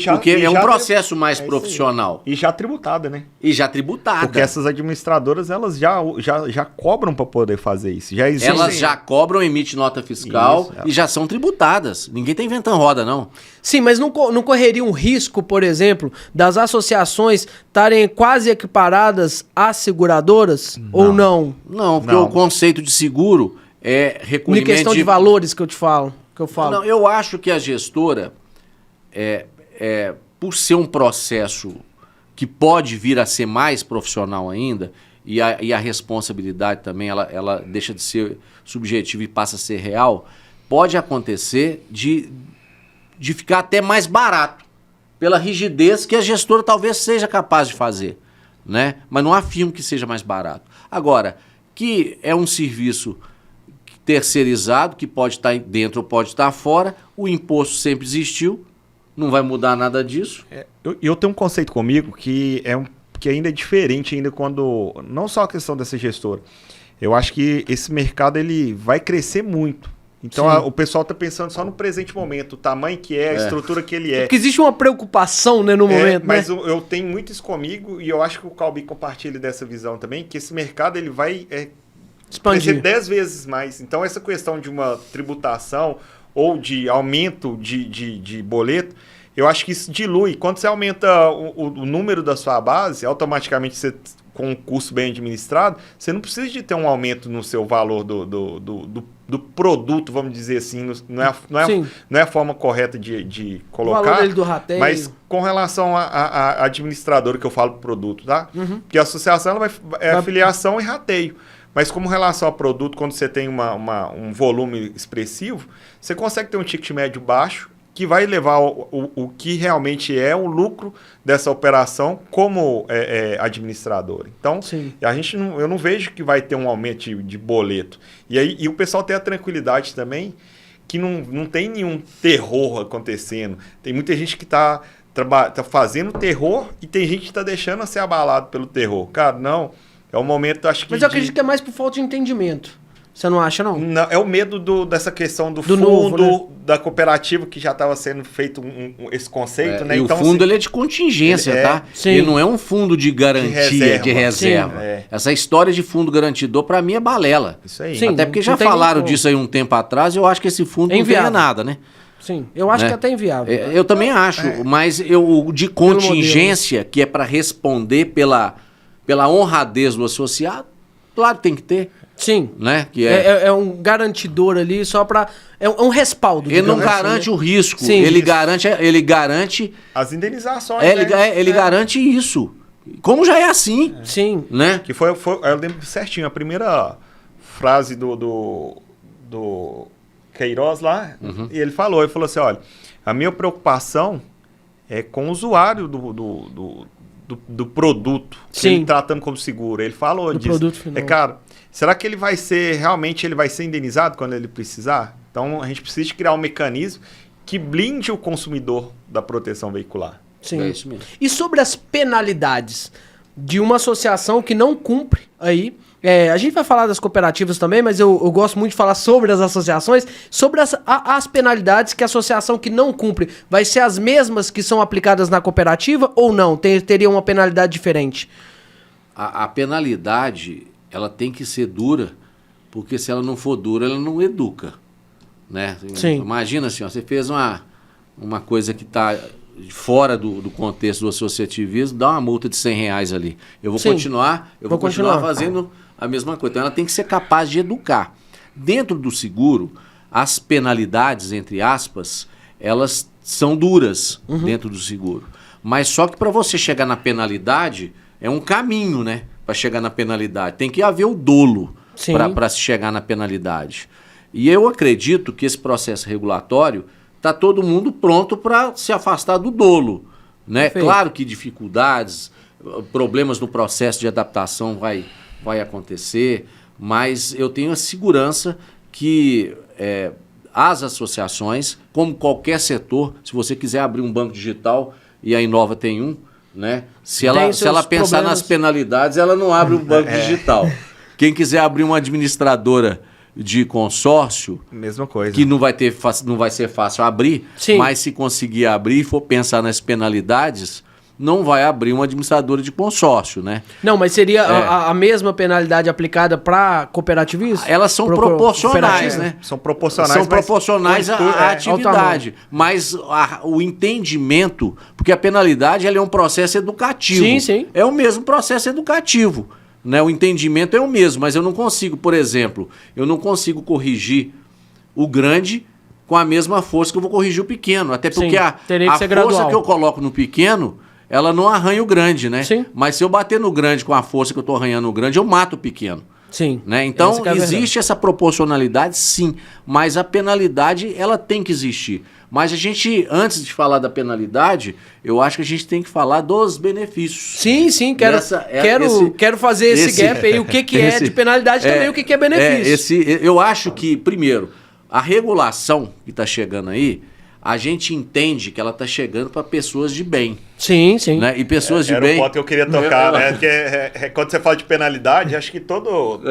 Porque é um processo mais profissional. E já tributada, né? E já tributada. Porque essas administradoras, elas já cobram para poder fazer isso. Já existem. Elas já cobram, emitem nota fiscal e já são tributadas. Ninguém está inventando roda, não. Sim, mas não correria um risco, por exemplo, das associações estarem quase equiparadas às seguradoras? Ou não? Não, porque o conceito de seguro é recolhimento... Em questão de valores que eu falo. Não, eu acho que a gestora, por ser um processo que pode vir a ser mais profissional ainda, e a responsabilidade também, ela deixa de ser subjetiva e passa a ser real, pode acontecer de ficar até mais barato, pela rigidez que a gestora talvez seja capaz de fazer, né? Mas não afirmo que seja mais barato. Agora, que é um serviço terceirizado, que pode estar dentro ou pode estar fora, o imposto sempre existiu, não vai mudar nada disso. Eu tenho um conceito comigo que ainda é diferente ainda quando... Não só a questão dessa gestora. Eu acho que esse mercado ele vai crescer muito. Então o pessoal está pensando só no presente momento, o tamanho que a estrutura que ele é. Porque existe uma preocupação, né, no momento. Mas eu tenho muito isso comigo e eu acho que o Calbi compartilha dessa visão também, que esse mercado ele vai crescer 10 vezes mais. Então essa questão de uma tributação ou de aumento de boleto, eu acho que isso dilui. Quando você aumenta o número da sua base, automaticamente você... com um custo bem administrado, você não precisa de ter um aumento no seu valor do produto, vamos dizer assim, não é a forma correta de colocar, o valor dele do rateio. Mas com relação à administradora que eu falo do produto, tá? Uhum. Porque a associação ela afiliação e rateio. Mas como relação ao produto, quando você tem um volume expressivo, você consegue ter um ticket médio baixo, que vai levar o que realmente é o lucro dessa operação como administrador. Então, eu não vejo que vai ter um aumento de boleto. E o pessoal tem a tranquilidade também que não tem nenhum terror acontecendo. Tem muita gente que está fazendo terror e tem gente que está deixando ser abalado pelo terror. Cara, não. É um momento, acho que... Mas eu acredito que é mais por falta de entendimento. Você não acha, não? Não, é o medo dessa questão do fundo, novo, né? Da cooperativa, que já estava sendo feito esse conceito, né? E então, o fundo ele é de contingência, tá? Sim. Ele não é um fundo de garantia, de reserva. Essa história de fundo garantidor, para mim, é balela. Isso aí. Sim, até porque já falaram disso aí um tempo atrás, eu acho que esse fundo não ganha nada, né? Sim, eu acho que é até inviável. Eu também acho, mas de contingência, que é para responder pela honradez do associado, claro que tem que ter. Sim. Né? Que é um garantidor ali só para... É um respaldo. Ele não garante o risco. Sim, ele garante... As indenizações, ele garante isso. Como já é assim. Sim. Né? Que foi, eu lembro certinho, a primeira frase do Queiroz lá, e ele falou assim, olha, a minha preocupação é com o usuário do do produto, que ele tratando como seguro. Ele falou disso. Produto final. Cara, será que ele vai ser indenizado quando ele precisar? Então a gente precisa criar um mecanismo que blinde o consumidor da proteção veicular. Sim. É isso mesmo. E sobre as penalidades de uma associação que não cumpre aí, a gente vai falar das cooperativas também, mas eu gosto muito de falar sobre as associações, sobre as penalidades que a associação que não cumpre, vai ser as mesmas que são aplicadas na cooperativa ou não? Teria uma penalidade diferente? A penalidade, ela tem que ser dura, porque se ela não for dura, ela não educa, né? Sim. Imagina assim, ó, você fez uma coisa que está fora do contexto do associativismo, dá uma multa de R$100 ali. Eu vou continuar fazendo a mesma coisa. Então ela tem que ser capaz de educar. Dentro do seguro, as penalidades, entre aspas, elas são duras dentro do seguro. Mas só que para você chegar na penalidade, é um caminho, né? Para chegar na penalidade. Tem que haver o dolo para se chegar na penalidade. E eu acredito que esse processo regulatório está todo mundo pronto para se afastar do dolo, né? Claro que dificuldades, problemas no processo de adaptação vai acontecer, mas eu tenho a segurança que as associações, como qualquer setor, se você quiser abrir um banco digital, e a Inova tem um, né? Se ela pensar nas penalidades, ela não abre um banco digital. Quem quiser abrir uma administradora de consórcio, mesma coisa, que não vai ser fácil abrir, mas se conseguir abrir e for pensar nas penalidades, não vai abrir uma administradora de consórcio, né? Não, mas seria a mesma penalidade aplicada para cooperativistas? Elas são proporcionais, né? São proporcionais. São proporcionais à atividade. Mas o entendimento, porque a penalidade ela é um processo educativo. Sim, sim. É o mesmo processo educativo. Né? O entendimento é o mesmo, mas eu não consigo, por exemplo, corrigir o grande com a mesma força que eu vou corrigir o pequeno. Até porque a força que eu coloco no pequeno, ela não arranha o grande, né? Sim. Mas se eu bater no grande com a força que eu estou arranhando o grande, eu mato o pequeno. Sim. Né? Então, existe essa proporcionalidade, sim, mas a penalidade, ela tem que existir. Mas a gente, antes de falar da penalidade, eu acho que a gente tem que falar dos benefícios. Sim, quero fazer esse gap aí, o que é de penalidade também, o que é benefício. Eu acho que, primeiro, a regulação que está chegando aí, a gente entende que ela está chegando para pessoas de bem. Sim. Né? E pessoas de bem... Era o ponto que eu queria tocar, né? Porque quando você fala de penalidade, acho que todo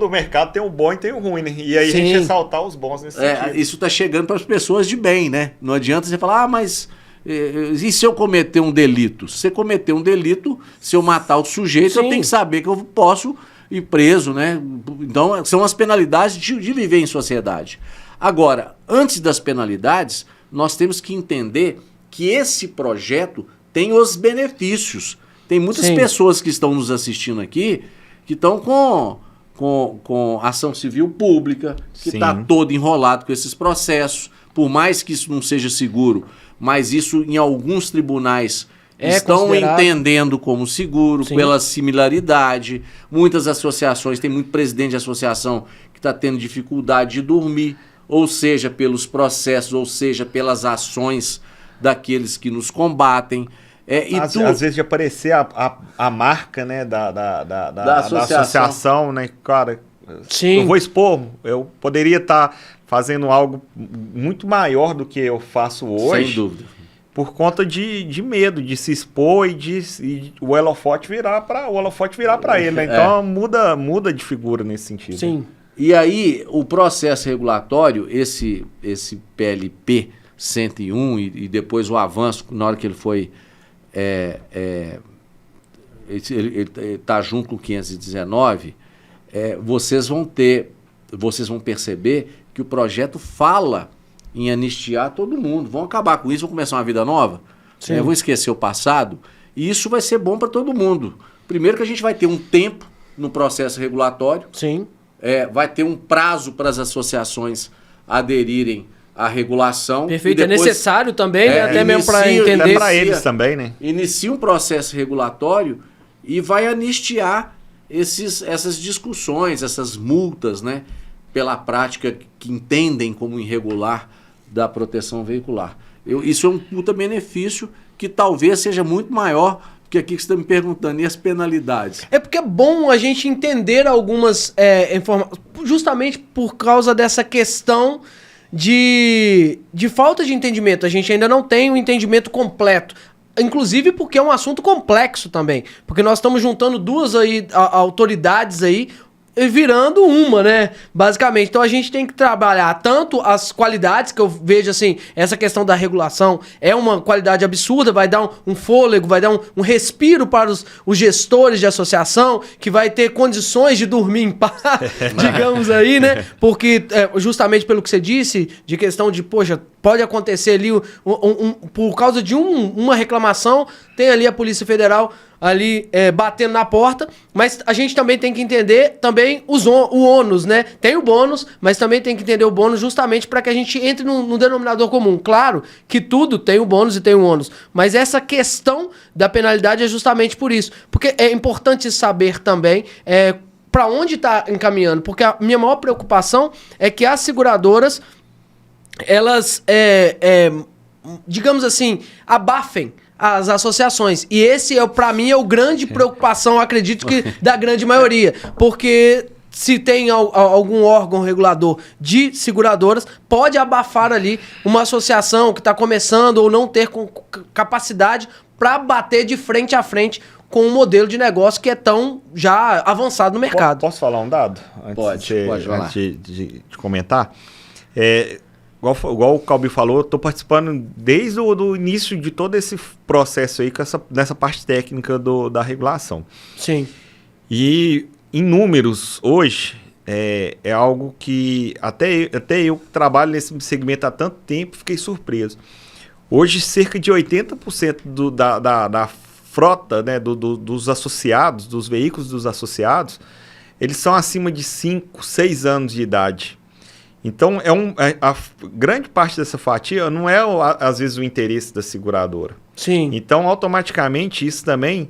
mercado tem o bom e tem o ruim, né? E aí a gente ressaltar os bons nesse sentido. Isso está chegando para as pessoas de bem, né? Não adianta você falar, mas... E se eu cometer um delito? Se você cometer um delito, se eu matar o sujeito, eu tenho que saber que eu posso ir preso, né? Então, são as penalidades de viver em sociedade. Agora, antes das penalidades, nós temos que entender que esse projeto tem os benefícios. Tem muitas pessoas que estão nos assistindo aqui que estão com ação civil pública, que está todo enrolado com esses processos. Por mais que isso não seja seguro, mas isso em alguns tribunais estão entendendo como seguro, pela similaridade. Muitas associações, tem muito presidente de associação que está tendo dificuldade de dormir, ou seja, pelos processos, ou seja, pelas ações daqueles que nos combatem. Às vezes de aparecer a marca, né, da associação, né, cara, eu vou expor, eu poderia estar fazendo algo muito maior do que eu faço hoje. Sem dúvida. Por conta de medo, de se expor e o holofote virar para ele, né? Então muda de figura nesse sentido. Sim. E aí, o processo regulatório, esse PLP 101 e depois o avanço, na hora que ele foi... ele está junto com o 519, vocês vão perceber que o projeto fala em anistiar todo mundo. Vão acabar com isso, vão começar uma vida nova, vão esquecer o passado, e isso vai ser bom para todo mundo. Primeiro que a gente vai ter um tempo no processo regulatório. Sim. Vai ter um prazo para as associações aderirem à regulação. Perfeito, depois, é necessário também, até mesmo para entender. Até para eles também, né? Inicia um processo regulatório e vai anistiar essas discussões, essas multas, né? Pela prática que entendem como irregular da proteção veicular. Isso é um puta benefício que talvez seja muito maior Porque aqui que você está me perguntando, e as penalidades? É porque é bom a gente entender algumas informações, justamente por causa dessa questão de falta de entendimento. A gente ainda não tem o entendimento completo. Inclusive porque é um assunto complexo também. Porque nós estamos juntando duas autoridades aí, virando uma, né? Basicamente. Então a gente tem que trabalhar tanto as qualidades, que eu vejo assim, essa questão da regulação é uma qualidade absurda, vai dar um fôlego, vai dar um respiro para os gestores de associação, que vai ter condições de dormir em paz, digamos aí, né? Porque justamente pelo que você disse, de questão de, poxa, pode acontecer ali, por causa de uma reclamação, tem ali a Polícia Federal ali batendo na porta, mas a gente também tem que entender também o ônus, né? Tem o bônus, mas também tem que entender o bônus justamente para que a gente entre num denominador comum. Claro que tudo tem o bônus e tem o ônus, mas essa questão da penalidade é justamente por isso. Porque é importante saber também para onde está encaminhando, porque a minha maior preocupação é que as seguradoras, elas, digamos assim, abafem as associações. E esse, para mim, é o grande preocupação, acredito que da grande maioria. Porque se tem algum órgão regulador de seguradoras, pode abafar ali uma associação que está começando ou não ter capacidade para bater de frente a frente com um modelo de negócio que é tão já avançado no mercado. Posso falar um dado? Pode falar. Antes de comentar. Igual o Calbi falou, eu estou participando desde o início de todo esse processo aí, nessa parte técnica da regulação. Sim. E em números, hoje, é algo que até eu que trabalho nesse segmento há tanto tempo, fiquei surpreso. Hoje, cerca de 80% da frota, né, dos associados, dos veículos dos associados, eles são acima de 5, 6 anos de idade. Então, a grande parte dessa fatia não é, às vezes, o interesse da seguradora. Sim. Então, automaticamente, isso também,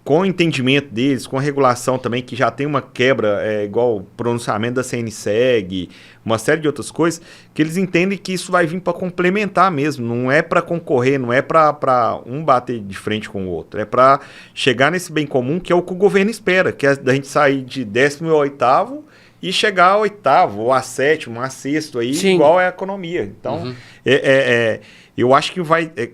com o entendimento deles, com a regulação também, que já tem uma quebra, igual o pronunciamento da CNSEG, uma série de outras coisas, que eles entendem que isso vai vir para complementar mesmo, não é para concorrer, não é para um bater de frente com o outro, é para chegar nesse bem comum, que é o que o governo espera, que é da gente sair de 10º ao 8º, e chegar ao 8º, ou a 7º, a 6º, aí, Sim. igual é a economia. Então, eu acho que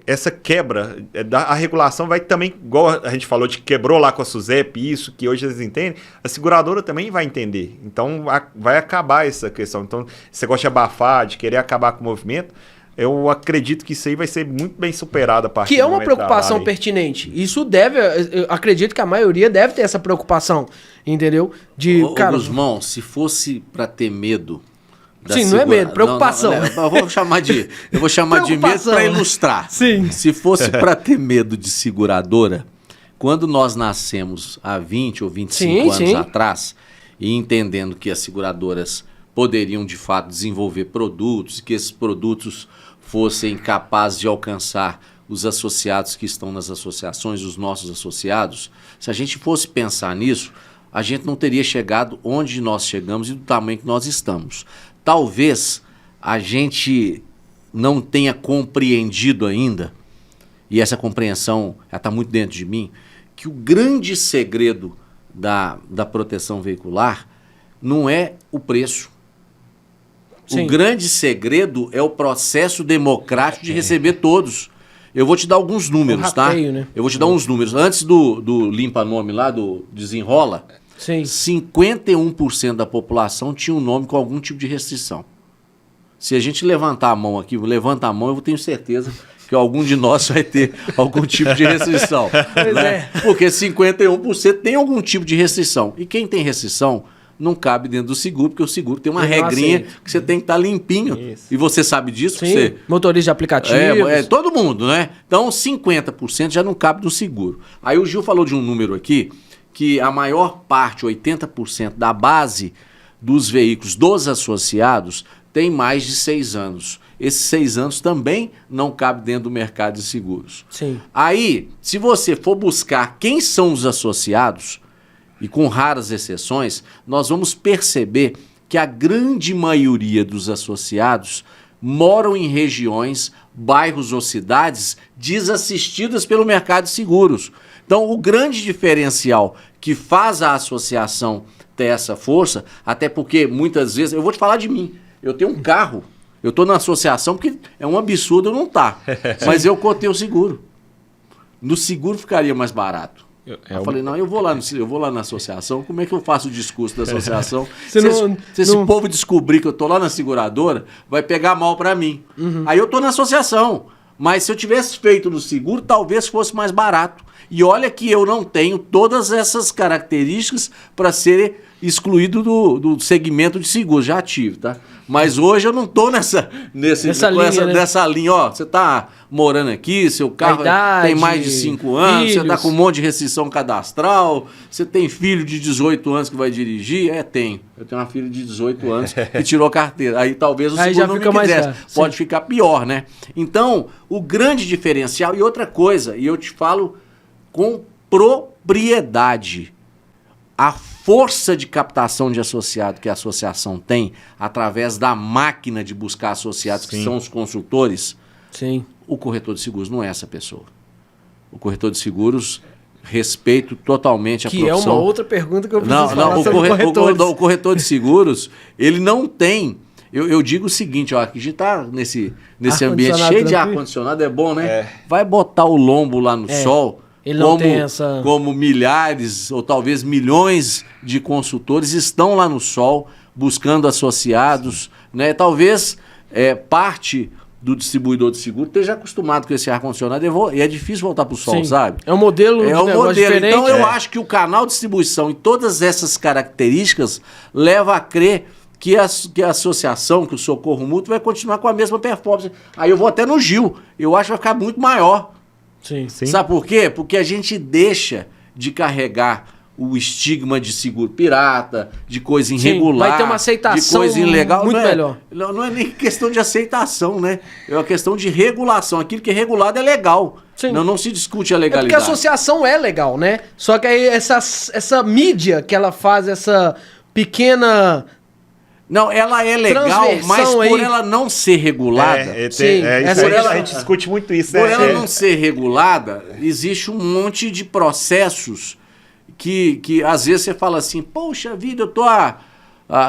essa quebra a regulação vai também, igual a gente falou de quebrou lá com a SUSEP, isso que hoje eles entendem, a seguradora também vai entender. Então, vai acabar essa questão. Então, esse negócio de abafar, de querer acabar com o movimento, eu acredito que isso aí vai ser muito bem superado a partir Que é uma preocupação pertinente. Isso eu acredito que a maioria deve ter essa preocupação, entendeu? Guzmão, se fosse para ter medo da não é medo, preocupação. Eu vou chamar de medo para ilustrar. Sim. Se fosse para ter medo de seguradora, quando nós nascemos há 20 ou 25 anos atrás, e entendendo que as seguradoras poderiam, de fato, desenvolver produtos, e que esses produtos fossem capazes de alcançar os associados que estão nas associações, os nossos associados, se a gente fosse pensar nisso, a gente não teria chegado onde nós chegamos e do tamanho que nós estamos. Talvez a gente não tenha compreendido ainda, e essa compreensão está muito dentro de mim, que o grande segredo da proteção veicular não é o preço. Sim. O grande segredo é o processo democrático de receber todos. Eu vou te dar alguns números, rateio, tá? Né? Eu vou te dar uns números. Antes do limpa-nome lá, do desenrola, sim. 51% da população tinha um nome com algum tipo de restrição. Se a gente levantar a mão aqui, levanta a mão, eu tenho certeza que algum de nós vai ter algum tipo de restrição. Né? Porque 51% tem algum tipo de restrição. E quem tem restrição não cabe dentro do seguro, porque o seguro tem uma regrinha que você tem que estar limpinho. Isso. E você sabe disso? Sim, você... motorista de aplicativo. Todo mundo, né? Então, 50% já não cabe no seguro. Aí o Gil falou de um número aqui, que a maior parte, 80% da base dos veículos dos associados tem mais de 6 anos. Esses 6 anos também não cabe dentro do mercado de seguros. Sim. Aí, se você for buscar quem são os associados, e com raras exceções, nós vamos perceber que a grande maioria dos associados moram em regiões bairros ou cidades desassistidas pelo mercado de seguros. Então, o grande diferencial que faz a associação ter essa força, até porque muitas vezes, eu vou te falar de mim, eu tenho um carro, eu estou na associação porque é um absurdo eu não estar, mas eu cotei o seguro. No seguro ficaria mais barato. Eu falei, não, eu vou lá na associação, como é que eu faço o discurso da associação? Se esse povo descobrir que eu tô lá na seguradora, vai pegar mal para mim. Aí eu tô na associação, mas se eu tivesse feito no seguro, talvez fosse mais barato. E olha que eu não tenho todas essas características para ser excluído do segmento de seguro, já tive, tá? Mas hoje eu não tô nessa linha, ó, você tá morando aqui, seu carro tem mais de 5 anos, filhos. Você tá com um monte de restrição cadastral, você tem filho de 18 anos que vai dirigir? Tenho. Eu tenho uma filha de 18 anos que tirou a carteira. Aí talvez o seguro não me quisesse. Pode ficar pior, né? Então, o grande diferencial, e outra coisa, e eu te falo com propriedade, a força de captação de associado que a associação tem, através da máquina de buscar associados, que são os consultores, o corretor de seguros não é essa pessoa. O corretor de seguros, respeito totalmente a profissão. Que é uma outra pergunta que eu preciso falar sobre o corretor de seguros, ele não tem... Eu digo o seguinte, ó, que a gente está nesse ambiente cheio de ar-condicionado, é bom, né? Vai botar o lombo lá no sol... Ele não tem essa... Como milhares ou talvez milhões de consultores estão lá no sol buscando associados, né? Talvez parte do distribuidor de seguro esteja acostumado com esse ar-condicionado e é difícil voltar para o sol, sabe? É um modelo diferente. Então eu acho que o canal de distribuição e todas essas características leva a crer que a associação, que o Socorro Mútuo vai continuar com a mesma performance. Aí eu vou até no Gil, eu acho que vai ficar muito maior. Sim. Sabe por quê? Porque a gente deixa de carregar o estigma de seguro pirata, de coisa irregular, vai ter uma aceitação de coisa ilegal. Muito melhor. Não é nem questão de aceitação, né? É uma questão de regulação. Aquilo que é regulado é legal. Não se discute a legalidade. É porque a associação é legal, né? Só que aí essa mídia que ela faz, essa pequena... Não, ela é legal, mas por ela não ser regulada... a gente discute muito isso, né? Por ela não ser regulada, existe um monte de processos que às vezes você fala assim, poxa vida, eu tô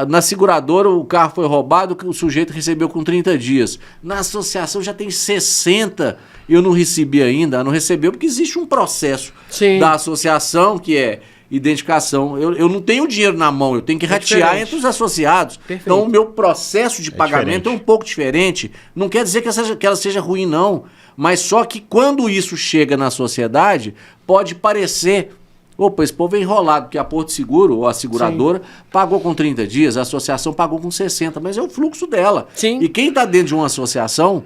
na seguradora, o carro foi roubado, o sujeito recebeu com 30 dias. Na associação já tem 60, eu não recebi ainda. Não recebeu porque existe um processo da associação que é... identificação. Eu não tenho dinheiro na mão, eu tenho que ratear entre os associados. Perfeito. Então o meu processo de pagamento é um pouco diferente. Não quer dizer que ela seja ruim, não. Mas só que quando isso chega na sociedade, pode parecer... Opa, esse povo é enrolado, porque a Porto Seguro, ou a seguradora, pagou com 30 dias, a associação pagou com 60, mas é o fluxo dela. E quem está dentro de uma associação,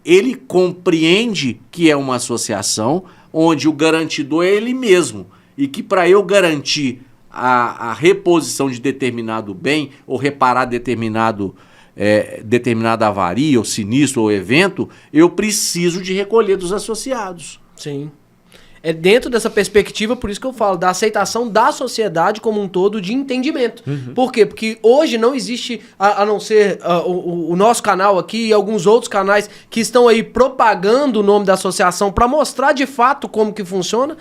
ele compreende que é uma associação onde o garantidor é ele mesmo. E que para eu garantir a reposição de determinado bem ou reparar determinada avaria ou sinistro ou evento, eu preciso de recolher dos associados. Sim. É dentro dessa perspectiva, por isso que eu falo, da aceitação da sociedade como um todo, de entendimento. Por quê? Porque hoje não existe, a não ser o nosso canal aqui e alguns outros canais que estão aí propagando o nome da associação para mostrar de fato como que funciona,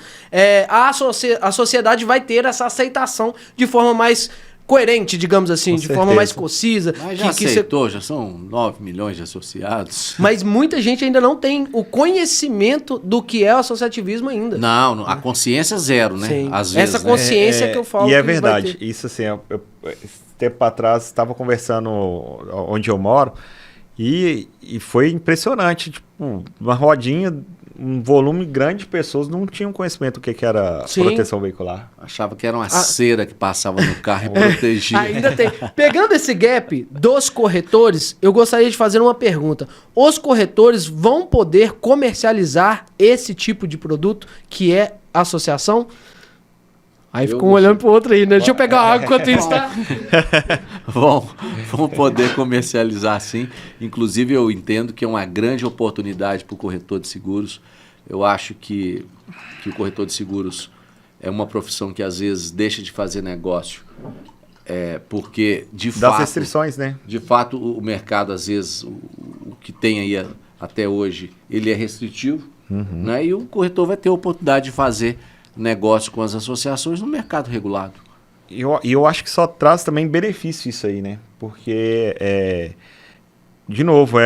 a sociedade vai ter essa aceitação de forma mais coerente, digamos assim, de forma mais concisa. Mas já aceitou, já são 9 milhões de associados. Mas muita gente ainda não tem o conhecimento do que é o associativismo ainda. Não, a consciência é zero, né? Sim. Às vezes, essa consciência que eu falo. E é verdade, isso assim, esse tempo atrás estava conversando onde eu moro e foi impressionante, tipo, uma rodinha, um volume grande de pessoas não tinham conhecimento do que era proteção veicular. Achava que era uma cera que passava no carro e protegia. Ainda tem. Pegando esse gap dos corretores, eu gostaria de fazer uma pergunta. Os corretores vão poder comercializar esse tipo de produto que é associação? Aí ficou um olhando pro outro aí, né? Deixa eu pegar água enquanto isso, tá? Vão poder comercializar sim. Inclusive, eu entendo que é uma grande oportunidade para o corretor de seguros. Eu acho que o corretor de seguros é uma profissão que às vezes deixa de fazer negócio. Porque, de fato... Das restrições, né? De fato, o mercado, às vezes, o que tem aí até hoje, ele é restritivo, né? E o corretor vai ter a oportunidade de fazer negócio com as associações no mercado regulado. E eu acho que só traz também benefício isso aí, né? Porque, de novo,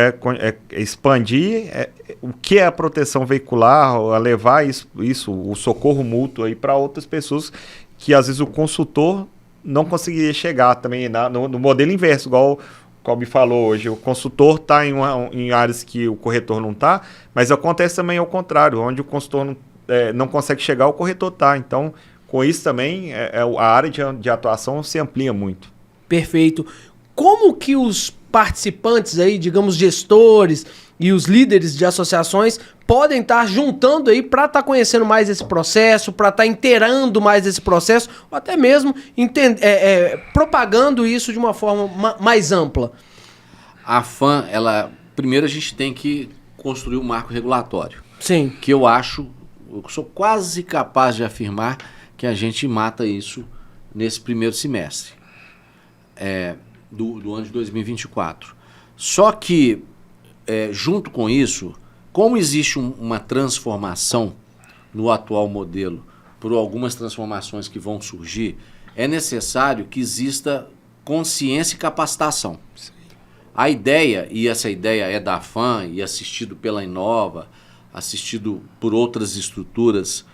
expandir o que é a proteção veicular, a levar isso o socorro mútuo aí para outras pessoas que às vezes o consultor não conseguiria chegar também no modelo inverso, igual o Calbi falou hoje. O consultor está em áreas que o corretor não está, mas acontece também ao contrário, onde o consultor não consegue chegar, o corretor está. Então, com isso também, a área de atuação se amplia muito. Perfeito. Como que os participantes aí, digamos, gestores e os líderes de associações podem estar juntando aí para estar conhecendo mais esse processo, para estar inteirando mais esse processo, ou até mesmo propagando isso de uma forma mais ampla? A FAM, primeiro a gente tem que construir um marco regulatório. Sim. Que eu sou quase capaz de afirmar que a gente mata isso nesse primeiro semestre do ano de 2024. Só que, junto com isso, como existe uma transformação no atual modelo, por algumas transformações que vão surgir, é necessário que exista consciência e capacitação. Sim. A ideia, e essa ideia é da FAM e assistido pela Inova, assistido por outras estruturas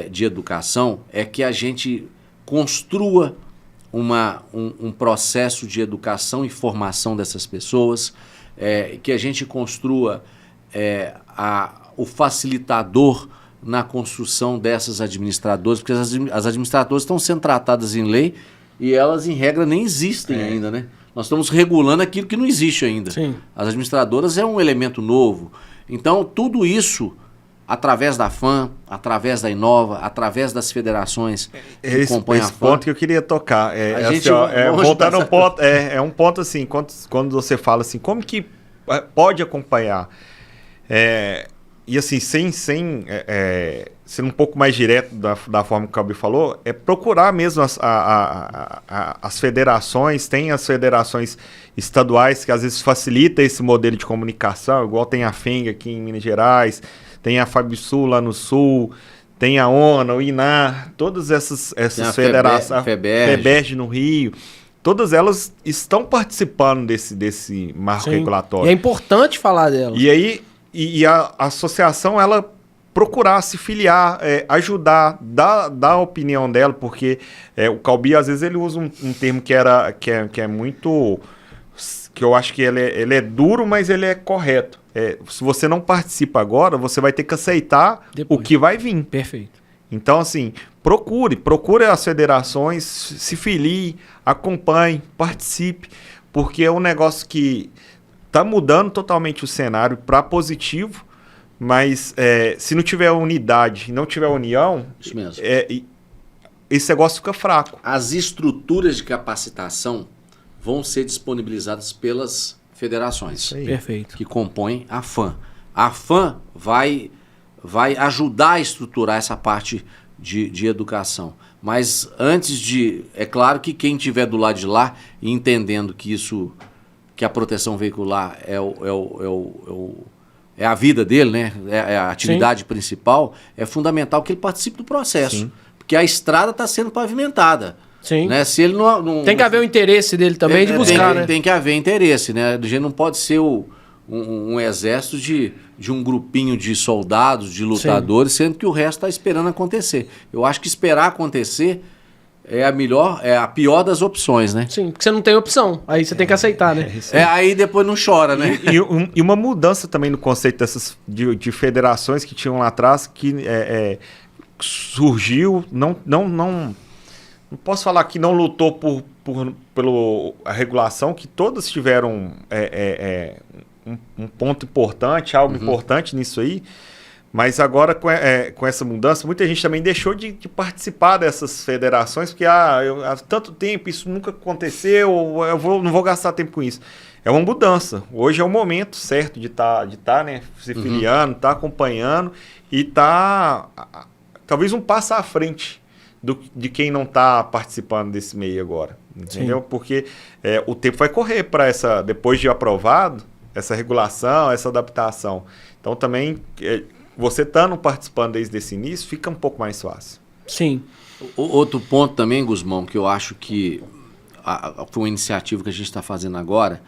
de educação, é que a gente construa um processo de educação e formação dessas pessoas, que a gente construa o facilitador na construção dessas administradoras, porque as administradoras estão sendo tratadas em lei e elas, em regra, nem existem ainda, né? Nós estamos regulando aquilo que não existe ainda. Sim. As administradoras é um elemento novo. Então, tudo isso, através da FAM, através da Inova, através das federações que compõem a FAM. Esse ponto que eu queria tocar. Voltando ao ponto, um ponto assim, quando você fala assim, como que pode acompanhar? E assim, sendo um pouco mais direto da forma que o Calbi falou, procurar mesmo as federações. Tem as federações estaduais que às vezes facilita esse modelo de comunicação, igual tem a FENG aqui em Minas Gerais, tem a FABSul lá no Sul, tem a ONA, o INAR, todas essas federações, a FEBERG no Rio, todas elas estão participando desse marco regulatório. E é importante falar delas. E aí, a associação, ela procurar se filiar, ajudar, dar a opinião dela, porque o Calbi, às vezes, ele usa um termo que é muito... que eu acho que ele é duro, mas ele é correto. Se você não participa agora, você vai ter que aceitar depois o que vai vir. Perfeito. Então, assim, procure as federações, se filie, acompanhe, participe, porque é um negócio que está mudando totalmente o cenário para positivo, mas se não tiver unidade, não tiver união, isso mesmo. Esse negócio fica fraco. As estruturas de capacitação vão ser disponibilizadas pelas federações. Perfeito. Que compõem a FAM. A FAM vai ajudar a estruturar essa parte de educação. Mas é claro que quem estiver do lado de lá e entendendo que a proteção veicular é a vida dele, né? É a atividade principal, é fundamental que ele participe do processo. Sim. Porque a estrada está sendo pavimentada. Sim. Né? Se ele não tem que haver o interesse dele também de buscar, né? Tem que haver interesse, né? A gente não pode ser um exército de um grupinho de soldados, de lutadores, sendo que o resto está esperando acontecer. Eu acho que esperar acontecer é a pior das opções, né? Sim, porque você não tem opção. Aí você tem que aceitar, né? Aí depois não chora, né? E uma mudança também no conceito dessas de federações que tinham lá atrás, que surgiu, não posso falar que não lutou pela regulação, que todas tiveram um ponto importante, algo importante nisso aí, mas agora com essa mudança, muita gente também deixou de participar dessas federações, porque há tanto tempo isso nunca aconteceu, não vou gastar tempo com isso. É uma mudança. Hoje é o momento certo de tá, né, se filiando, tá acompanhando e tá talvez um passo à frente de quem não está participando desse meio agora, entendeu? Sim. Porque o tempo vai correr para depois de aprovado, essa regulação, essa adaptação. Então também, você estando participando desde esse início, fica um pouco mais fácil. Sim. Outro ponto também, Gusmão, que eu acho que foi uma iniciativa que a gente está fazendo agora,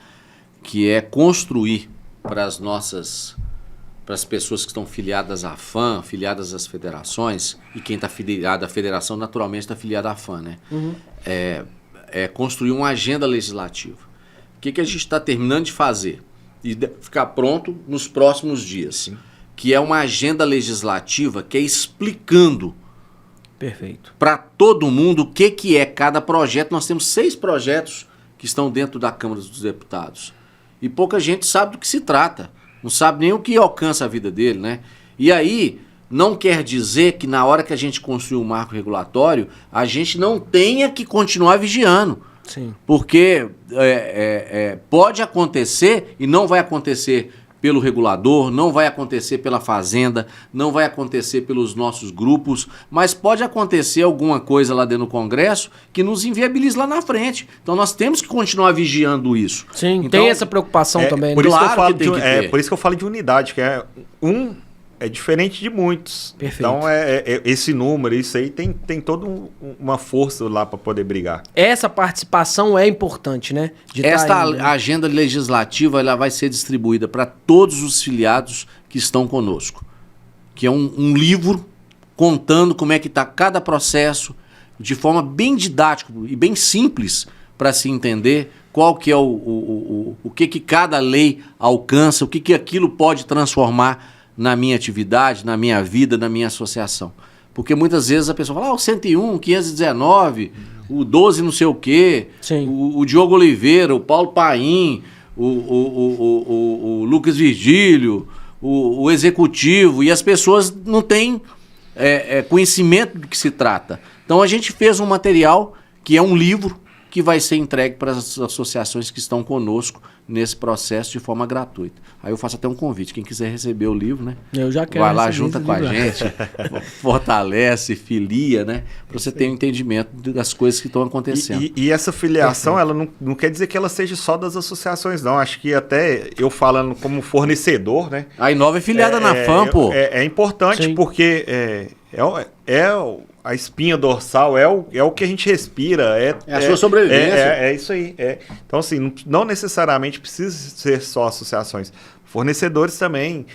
que é construir para as pessoas que estão filiadas à FAM, filiadas às federações, e quem está filiado à federação naturalmente está filiado à FAM, né? Uhum. É construir uma agenda legislativa. O que a gente está terminando de fazer? E ficar pronto nos próximos dias. Sim. Que é uma agenda legislativa que é explicando Perfeito. para todo mundo o que é cada projeto. Nós temos 6 projetos que estão dentro da Câmara dos Deputados. E pouca gente sabe do que se trata. Não sabe nem o que alcança a vida dele, né? E aí, não quer dizer que na hora que a gente construir um marco regulatório, a gente não tenha que continuar vigiando. Sim. Porque pode acontecer, e não vai acontecer pelo regulador, não vai acontecer pela Fazenda, não vai acontecer pelos nossos grupos, mas pode acontecer alguma coisa lá dentro do Congresso que nos inviabilize lá na frente. Então nós temos que continuar vigiando isso. Sim, então, tem essa preocupação também. Por, Né? isso Claro que eu falo que tem que ter. por isso que eu falo de unidade, que é diferente de muitos. Perfeito. Então, esse número, isso aí tem toda uma força lá para poder brigar. Essa participação é importante, né? De Esta tá indo, né? agenda legislativa ela vai ser distribuída para todos os filiados que estão conosco. Que é um livro contando como é que está cada processo, de forma bem didática e bem simples para se entender qual que é o que cada lei alcança, o que aquilo pode transformar na minha atividade, na minha vida, na minha associação. Porque muitas vezes a pessoa fala, o 101, 519, o 12 não sei o quê, o Diogo Oliveira, o Paulo Paim, o Lucas Virgílio, o executivo, e as pessoas não têm conhecimento do que se trata. Então a gente fez um material que é um livro que vai ser entregue para as associações que estão conosco nesse processo de forma gratuita. Aí eu faço até um convite, quem quiser receber o livro, né? Eu já quero. Vai lá, junta com a gente, fortalece, filia, né? Para você ter um entendimento das coisas que estão acontecendo. E essa filiação, ela não quer dizer que ela seja só das associações, não. Acho que até eu falando como fornecedor, né? A Inova é filiada na FAM, pô. É importante. Sim. Porque a espinha dorsal, é o que a gente respira. É a sua sobrevivência. É isso aí. Então, assim, não necessariamente precisa ser só associações. Fornecedores também,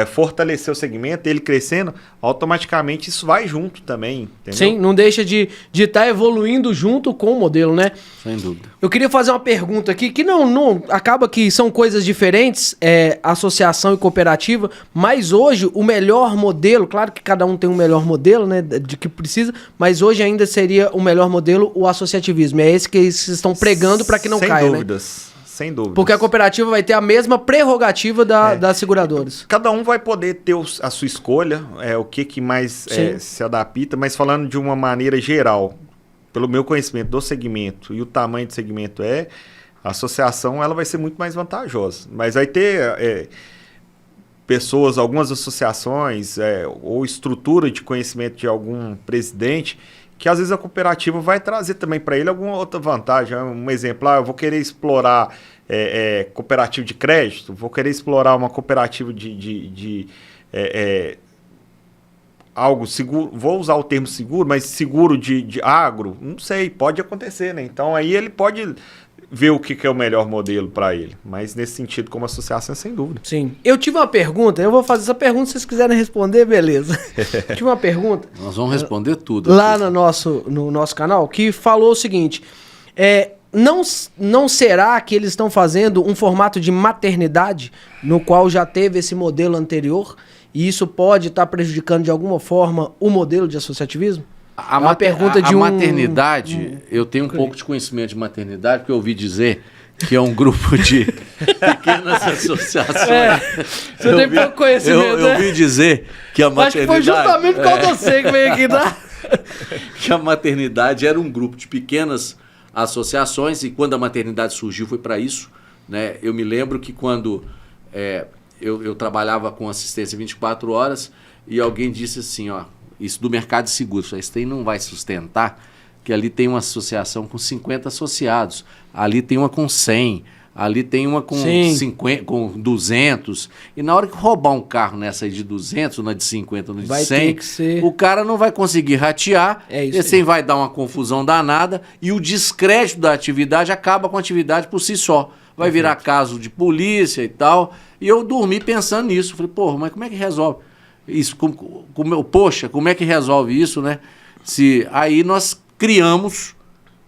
fortalecer o segmento, ele crescendo, automaticamente isso vai junto também, entendeu? Sim, não deixa de estar evoluindo junto com o modelo, né? Sem dúvida. Eu queria fazer uma pergunta aqui, que não acaba que são coisas diferentes, associação e cooperativa, mas hoje o melhor modelo, claro que cada um tem um melhor modelo, né, de que precisa, mas hoje ainda seria o melhor modelo o associativismo. É esse que eles estão pregando para que não caia, né? Sem dúvidas. Porque a cooperativa vai ter a mesma prerrogativa das seguradoras. Cada um vai poder ter a sua escolha, o que mais se adapta, mas falando de uma maneira geral, pelo meu conhecimento do segmento e o tamanho do segmento a associação ela vai ser muito mais vantajosa. Mas vai ter algumas associações ou estrutura de conhecimento de algum presidente que às vezes a cooperativa vai trazer também para ele alguma outra vantagem. Um exemplo, eu vou querer explorar cooperativa de crédito, vou querer explorar uma cooperativa de algo seguro, vou usar o termo seguro, mas seguro de agro, não sei, pode acontecer, né? Então aí ele pode ver o que é o melhor modelo para ele. Mas nesse sentido, como associação, sem dúvida. Sim. Eu tive uma pergunta, eu vou fazer essa pergunta, se vocês quiserem responder, beleza. Tive uma pergunta. Nós vamos responder tudo. Lá no nosso canal, que falou o seguinte, não será que eles estão fazendo um formato de maternidade, no qual já teve esse modelo anterior, e isso pode estar prejudicando de alguma forma o modelo de associativismo? A maternidade, eu tenho um pouco de conhecimento de maternidade, porque eu ouvi dizer que é um grupo de pequenas associações. Você tem pouco conhecimento, eu ouvi dizer que a maternidade... Acho que foi justamente por causa de você que veio aqui, tá? Que a maternidade era um grupo de pequenas associações, e quando a maternidade surgiu foi para isso, né? Eu me lembro que quando eu trabalhava com assistência 24 horas e alguém disse assim, isso do mercado de seguros, isso aí não vai sustentar, que ali tem uma associação com 50 associados, ali tem uma com 100, Ali tem uma com 50, com 200. E na hora que roubar um carro nessa aí de 200, na de 50, na de vai 100, ter que ser... o cara não vai conseguir ratear, esse vai dar uma confusão danada e o descrédito da atividade acaba com a atividade por si só. Vai virar caso de polícia e tal. E eu dormi pensando nisso. Falei, porra, mas como é que resolve isso? Poxa, como é que resolve isso, né? Aí nós criamos,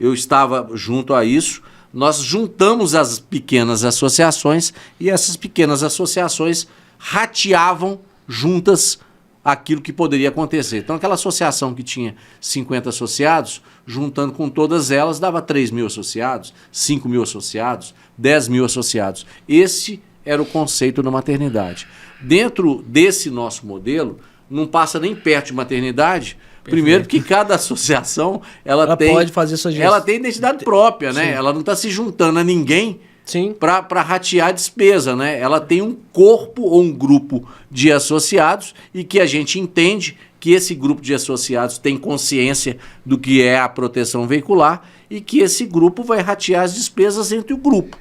eu estava junto a isso, nós juntamos as pequenas associações e essas pequenas associações rateavam juntas aquilo que poderia acontecer. Então aquela associação que tinha 50 associados, juntando com todas elas, dava 3 mil associados, 5 mil associados, 10 mil associados. Esse era o conceito da maternidade. Dentro desse nosso modelo, não passa nem perto de maternidade. Primeiro porque cada associação ela tem, pode fazer sua gestão. Ela tem identidade própria, né? Sim. Ela não está se juntando a ninguém para ratear a despesa, né? Ela tem um corpo ou um grupo de associados e que a gente entende que esse grupo de associados tem consciência do que é a proteção veicular e que esse grupo vai ratear as despesas entre o grupo.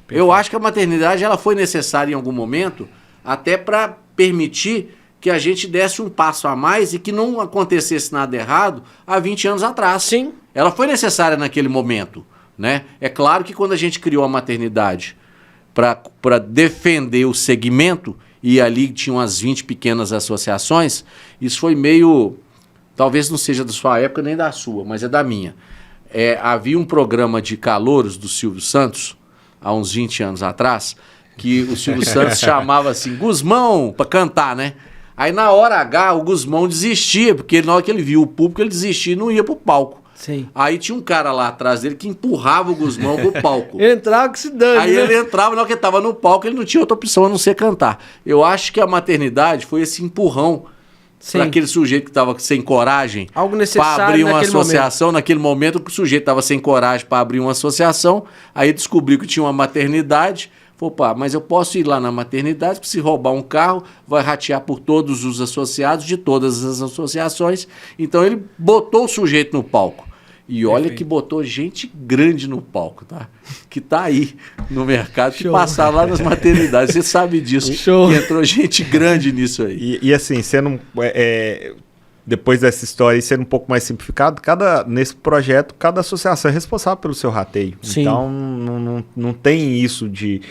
Perfeito. Eu acho que a maternidade ela foi necessária em algum momento até para permitir que a gente desse um passo a mais e que não acontecesse nada errado há 20 anos atrás. Sim. Ela foi necessária naquele momento, né? É claro que quando a gente criou a maternidade para defender o segmento, e ali tinham as 20 pequenas associações, isso foi meio... Talvez não seja da sua época nem da sua, mas é da minha. Havia um programa de calouros do Silvio Santos, há uns 20 anos atrás, que o Silvio Santos chamava assim, Guzmão, para cantar, né? Aí na hora H o Guzmão desistia, porque na hora que ele viu o público ele desistia e não ia pro palco. Sim. Aí tinha um cara lá atrás dele que empurrava o Guzmão pro palco. Ele entrava que se dane, Aí ele entrava, na hora que ele tava no palco ele não tinha outra opção a não ser cantar. Eu acho que a maternidade foi esse empurrão para aquele sujeito que estava sem coragem para abrir uma associação. Naquele momento o sujeito estava sem coragem para abrir uma associação, aí descobriu que tinha uma maternidade. Opa, mas eu posso ir lá na maternidade, porque se roubar um carro, vai ratear por todos os associados de todas as associações. Então ele botou o sujeito no palco. E olha que botou gente grande no palco, tá? Que tá aí no mercado, que passaram lá nas maternidades. Você sabe disso, que entrou gente grande nisso aí. E assim, sendo... depois dessa história, sendo um pouco mais simplificado, nesse projeto, cada associação é responsável pelo seu rateio. Sim. Então, não tem isso de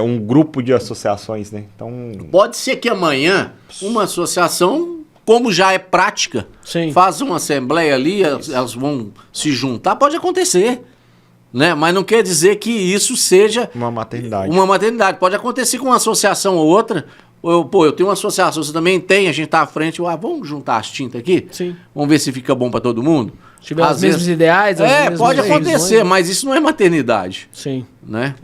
um grupo de associações, né? Então... Pode ser que amanhã uma associação, como já é prática, faz uma assembleia ali, elas vão se juntar, pode acontecer. Né? Mas não quer dizer que isso seja... uma maternidade. Uma maternidade. Pode acontecer com uma associação ou outra. Eu tenho uma associação, você também tem, a gente tá à frente, vamos juntar as tintas aqui? Sim. Vamos ver se fica bom para todo mundo? Se tiver os mesmos ideais, pode acontecer, mas isso não é maternidade. Sim. Né?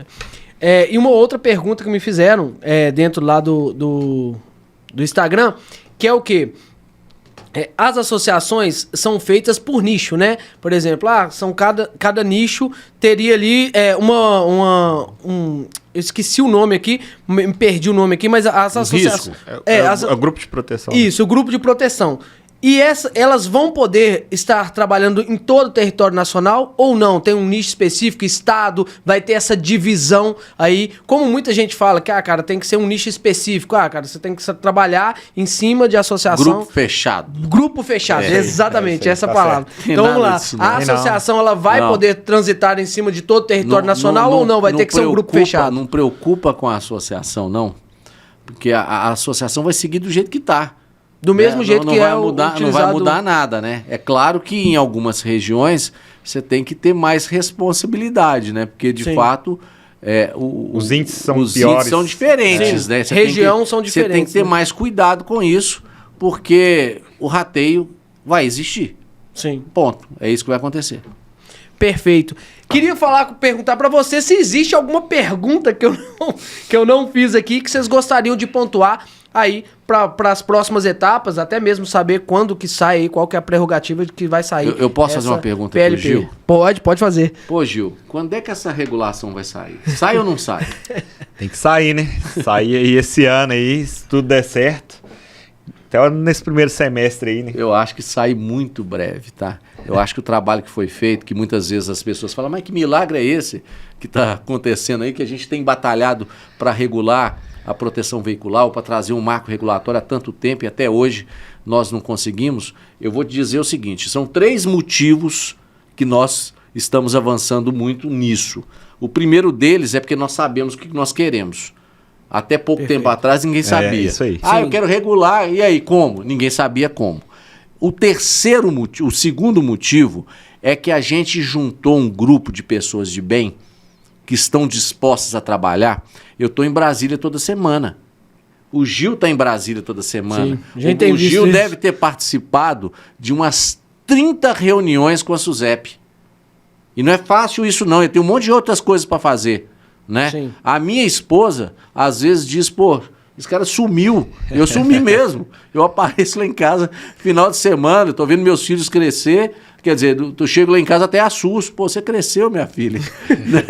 E uma outra pergunta que me fizeram dentro lá do Instagram, que é o quê? As associações são feitas por nicho, né? Por exemplo, cada nicho teria ali eu esqueci o nome aqui, me perdi o nome aqui, mas as associações... o grupo de proteção. Isso, o grupo de proteção. E elas vão poder estar trabalhando em todo o território nacional ou não? Tem um nicho específico, estado, vai ter essa divisão aí. Como muita gente fala que, cara, tem que ser um nicho específico. Cara, você tem que trabalhar em cima de associação... Grupo fechado. Grupo fechado, exatamente, essa palavra. Então vamos lá, a associação ela vai poder transitar em cima de todo o território nacional ou não? Vai ter que ser um grupo fechado? Não preocupa com a associação, não. Porque a associação vai seguir do jeito que está. Do mesmo jeito que utilizado... Não vai mudar nada, né? É claro que em algumas regiões você tem que ter mais responsabilidade, né? Porque, de fato, os índices são piores. Os índices são diferentes, né? São diferentes. Você tem que ter mais cuidado com isso, porque o rateio vai existir. Sim. Ponto. É isso que vai acontecer. Perfeito. Queria perguntar para você se existe alguma pergunta que eu não fiz aqui que vocês gostariam de pontuar aí para as próximas etapas, até mesmo saber quando que sai aí, qual que é a prerrogativa de que vai sair. Eu posso fazer uma pergunta PLP. Pro Gil? Pode fazer. Pô, Gil, quando é que essa regulação vai sair? Sai ou não sai? Tem que sair, né? Sair aí esse ano aí, se tudo der certo. até nesse primeiro semestre aí, né? Eu acho que sai muito breve, tá? Eu acho que o trabalho que foi feito, que muitas vezes as pessoas falam, mas que milagre é esse que está acontecendo aí, que a gente tem batalhado para regular a proteção veicular ou para trazer um marco regulatório há tanto tempo e até hoje nós não conseguimos. Eu vou te dizer o seguinte, são 3 motivos que nós estamos avançando muito nisso. O primeiro deles é porque nós sabemos o que nós queremos. Até pouco tempo atrás ninguém sabia. Isso aí. Eu quero regular, e aí, como? Ninguém sabia como. O segundo motivo é que a gente juntou um grupo de pessoas de bem que estão dispostas a trabalhar. Eu estou em Brasília toda semana. O Gil está em Brasília toda semana. Sim, o Gil deve ter participado de umas 30 reuniões com a SUSEP. E não é fácil isso não, eu tenho um monte de outras coisas para fazer, né? Sim. A minha esposa, às vezes, diz, pô, esse cara sumiu. Eu sumi mesmo. Eu apareço lá em casa final de semana, eu tô vendo meus filhos crescer, quer dizer, tu chego lá em casa até assusto. Pô, você cresceu, minha filha.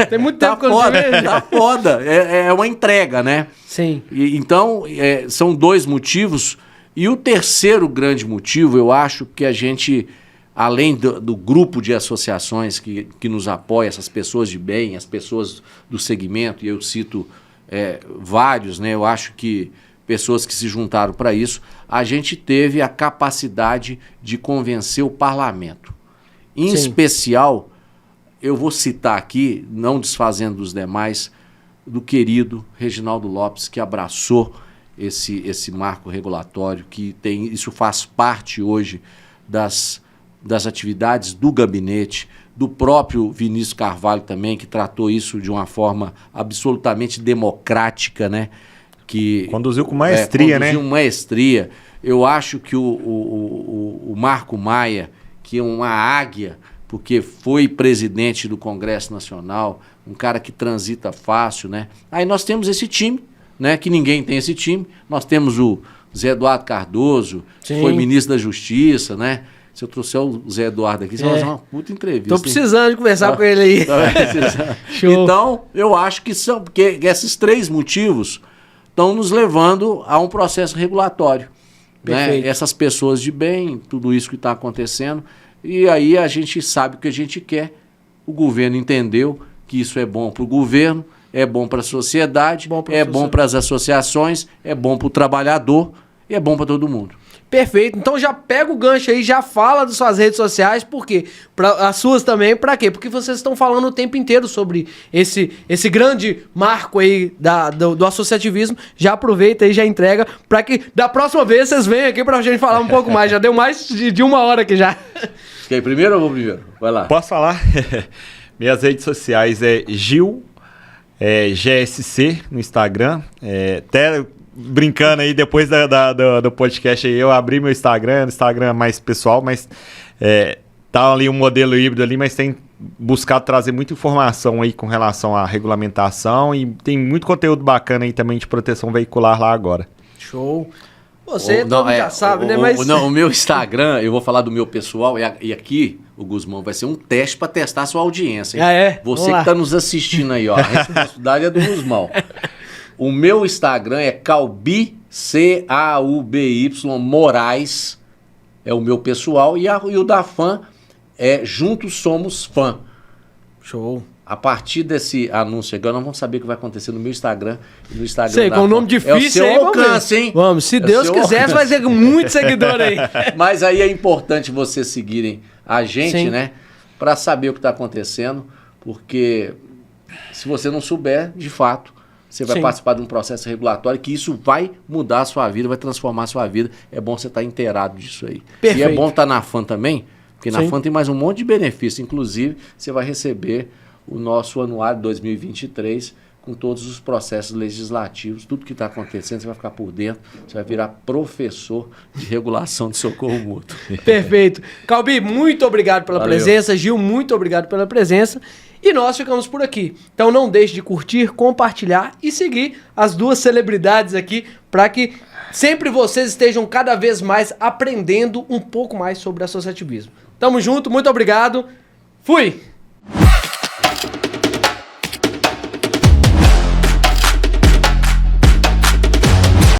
Tem muito tempo que eu não te vejo. Tá foda. É uma entrega, né? Sim. Então, são 2 motivos. E o terceiro grande motivo, eu acho que a gente, além do grupo de associações que nos apoia, essas pessoas de bem, as pessoas do segmento, e eu cito vários, né? Eu acho que pessoas que se juntaram para isso, a gente teve a capacidade de convencer o parlamento. Em especial, eu vou citar aqui, não desfazendo dos demais, do querido Reginaldo Lopes, que abraçou esse marco regulatório, isso faz parte hoje das atividades do gabinete, do próprio Vinícius Carvalho também, que tratou isso de uma forma absolutamente democrática, né? Que conduziu com maestria, né? Conduziu com maestria. Eu acho que o Marco Maia, que é uma águia, porque foi presidente do Congresso Nacional, um cara que transita fácil, né? Aí nós temos esse time, né? Que ninguém tem esse time. Nós temos o Zé Eduardo Cardoso, que foi ministro da Justiça, né? Se eu trouxer o Zé Eduardo aqui, você vai fazer uma puta entrevista. Tô precisando de conversar com ele aí. Show. Então, eu acho que são, porque esses 3 motivos estão nos levando a um processo regulatório. Né? Essas pessoas de bem, tudo isso que está acontecendo, e aí a gente sabe o que a gente quer. O governo entendeu que isso é bom para o governo, é bom para a sociedade, bom para as associações, é bom para o trabalhador e é bom para todo mundo. Perfeito. Então já pega o gancho aí, já fala das suas redes sociais, por quê? As suas também, pra quê? Porque vocês estão falando o tempo inteiro sobre esse grande marco aí do associativismo. Já aproveita e já entrega pra que da próxima vez vocês venham aqui pra gente falar um pouco mais. Já deu mais de 1 hora aqui já. Quer ir primeiro ou vou primeiro? Vai lá. Posso falar? Minhas redes sociais é Gil GSC no Instagram. Até brincando aí, depois do podcast aí, eu abri meu Instagram mais pessoal, mas tá ali um modelo híbrido ali, mas tem buscado trazer muita informação aí com relação à regulamentação e tem muito conteúdo bacana aí também de proteção veicular lá agora. Show! Você já sabe, né? Mas... o meu Instagram, eu vou falar do meu pessoal, e aqui, o Guzmão, vai ser um teste para testar a sua audiência. Hein? Você que está nos assistindo aí, ó, a responsabilidade é do Guzmão. O meu Instagram é Cauby, C-A-U-B-Y, Moraes, é o meu pessoal, e o da Fã é Juntos Somos Fã. Show. A partir desse anúncio agora, nós vamos saber o que vai acontecer no meu Instagram e no Instagram Sei, da com um nome difícil é o seu aí, alcance, hein? Vamos, se Deus quiser, vai ter muito seguidor aí. Mas aí é importante vocês seguirem a gente, Sim. né? Para saber o que está acontecendo, porque se você não souber, de fato, você vai participar de um processo regulatório que isso vai mudar a sua vida, vai transformar a sua vida. É bom você estar inteirado disso aí. Perfeito. E é bom estar na Fã também, porque na Fã tem mais um monte de benefícios. Inclusive, você vai receber o nosso anuário 2023 com todos os processos legislativos, tudo que está acontecendo, você vai ficar por dentro, você vai virar professor de regulação de socorro mútuo. Perfeito. Cauby, muito obrigado pela presença. Gil, muito obrigado pela presença. E nós ficamos por aqui. Então não deixe de curtir, compartilhar e seguir as 2 celebridades aqui para que sempre vocês estejam cada vez mais aprendendo um pouco mais sobre associativismo. Tamo junto, muito obrigado. Fui!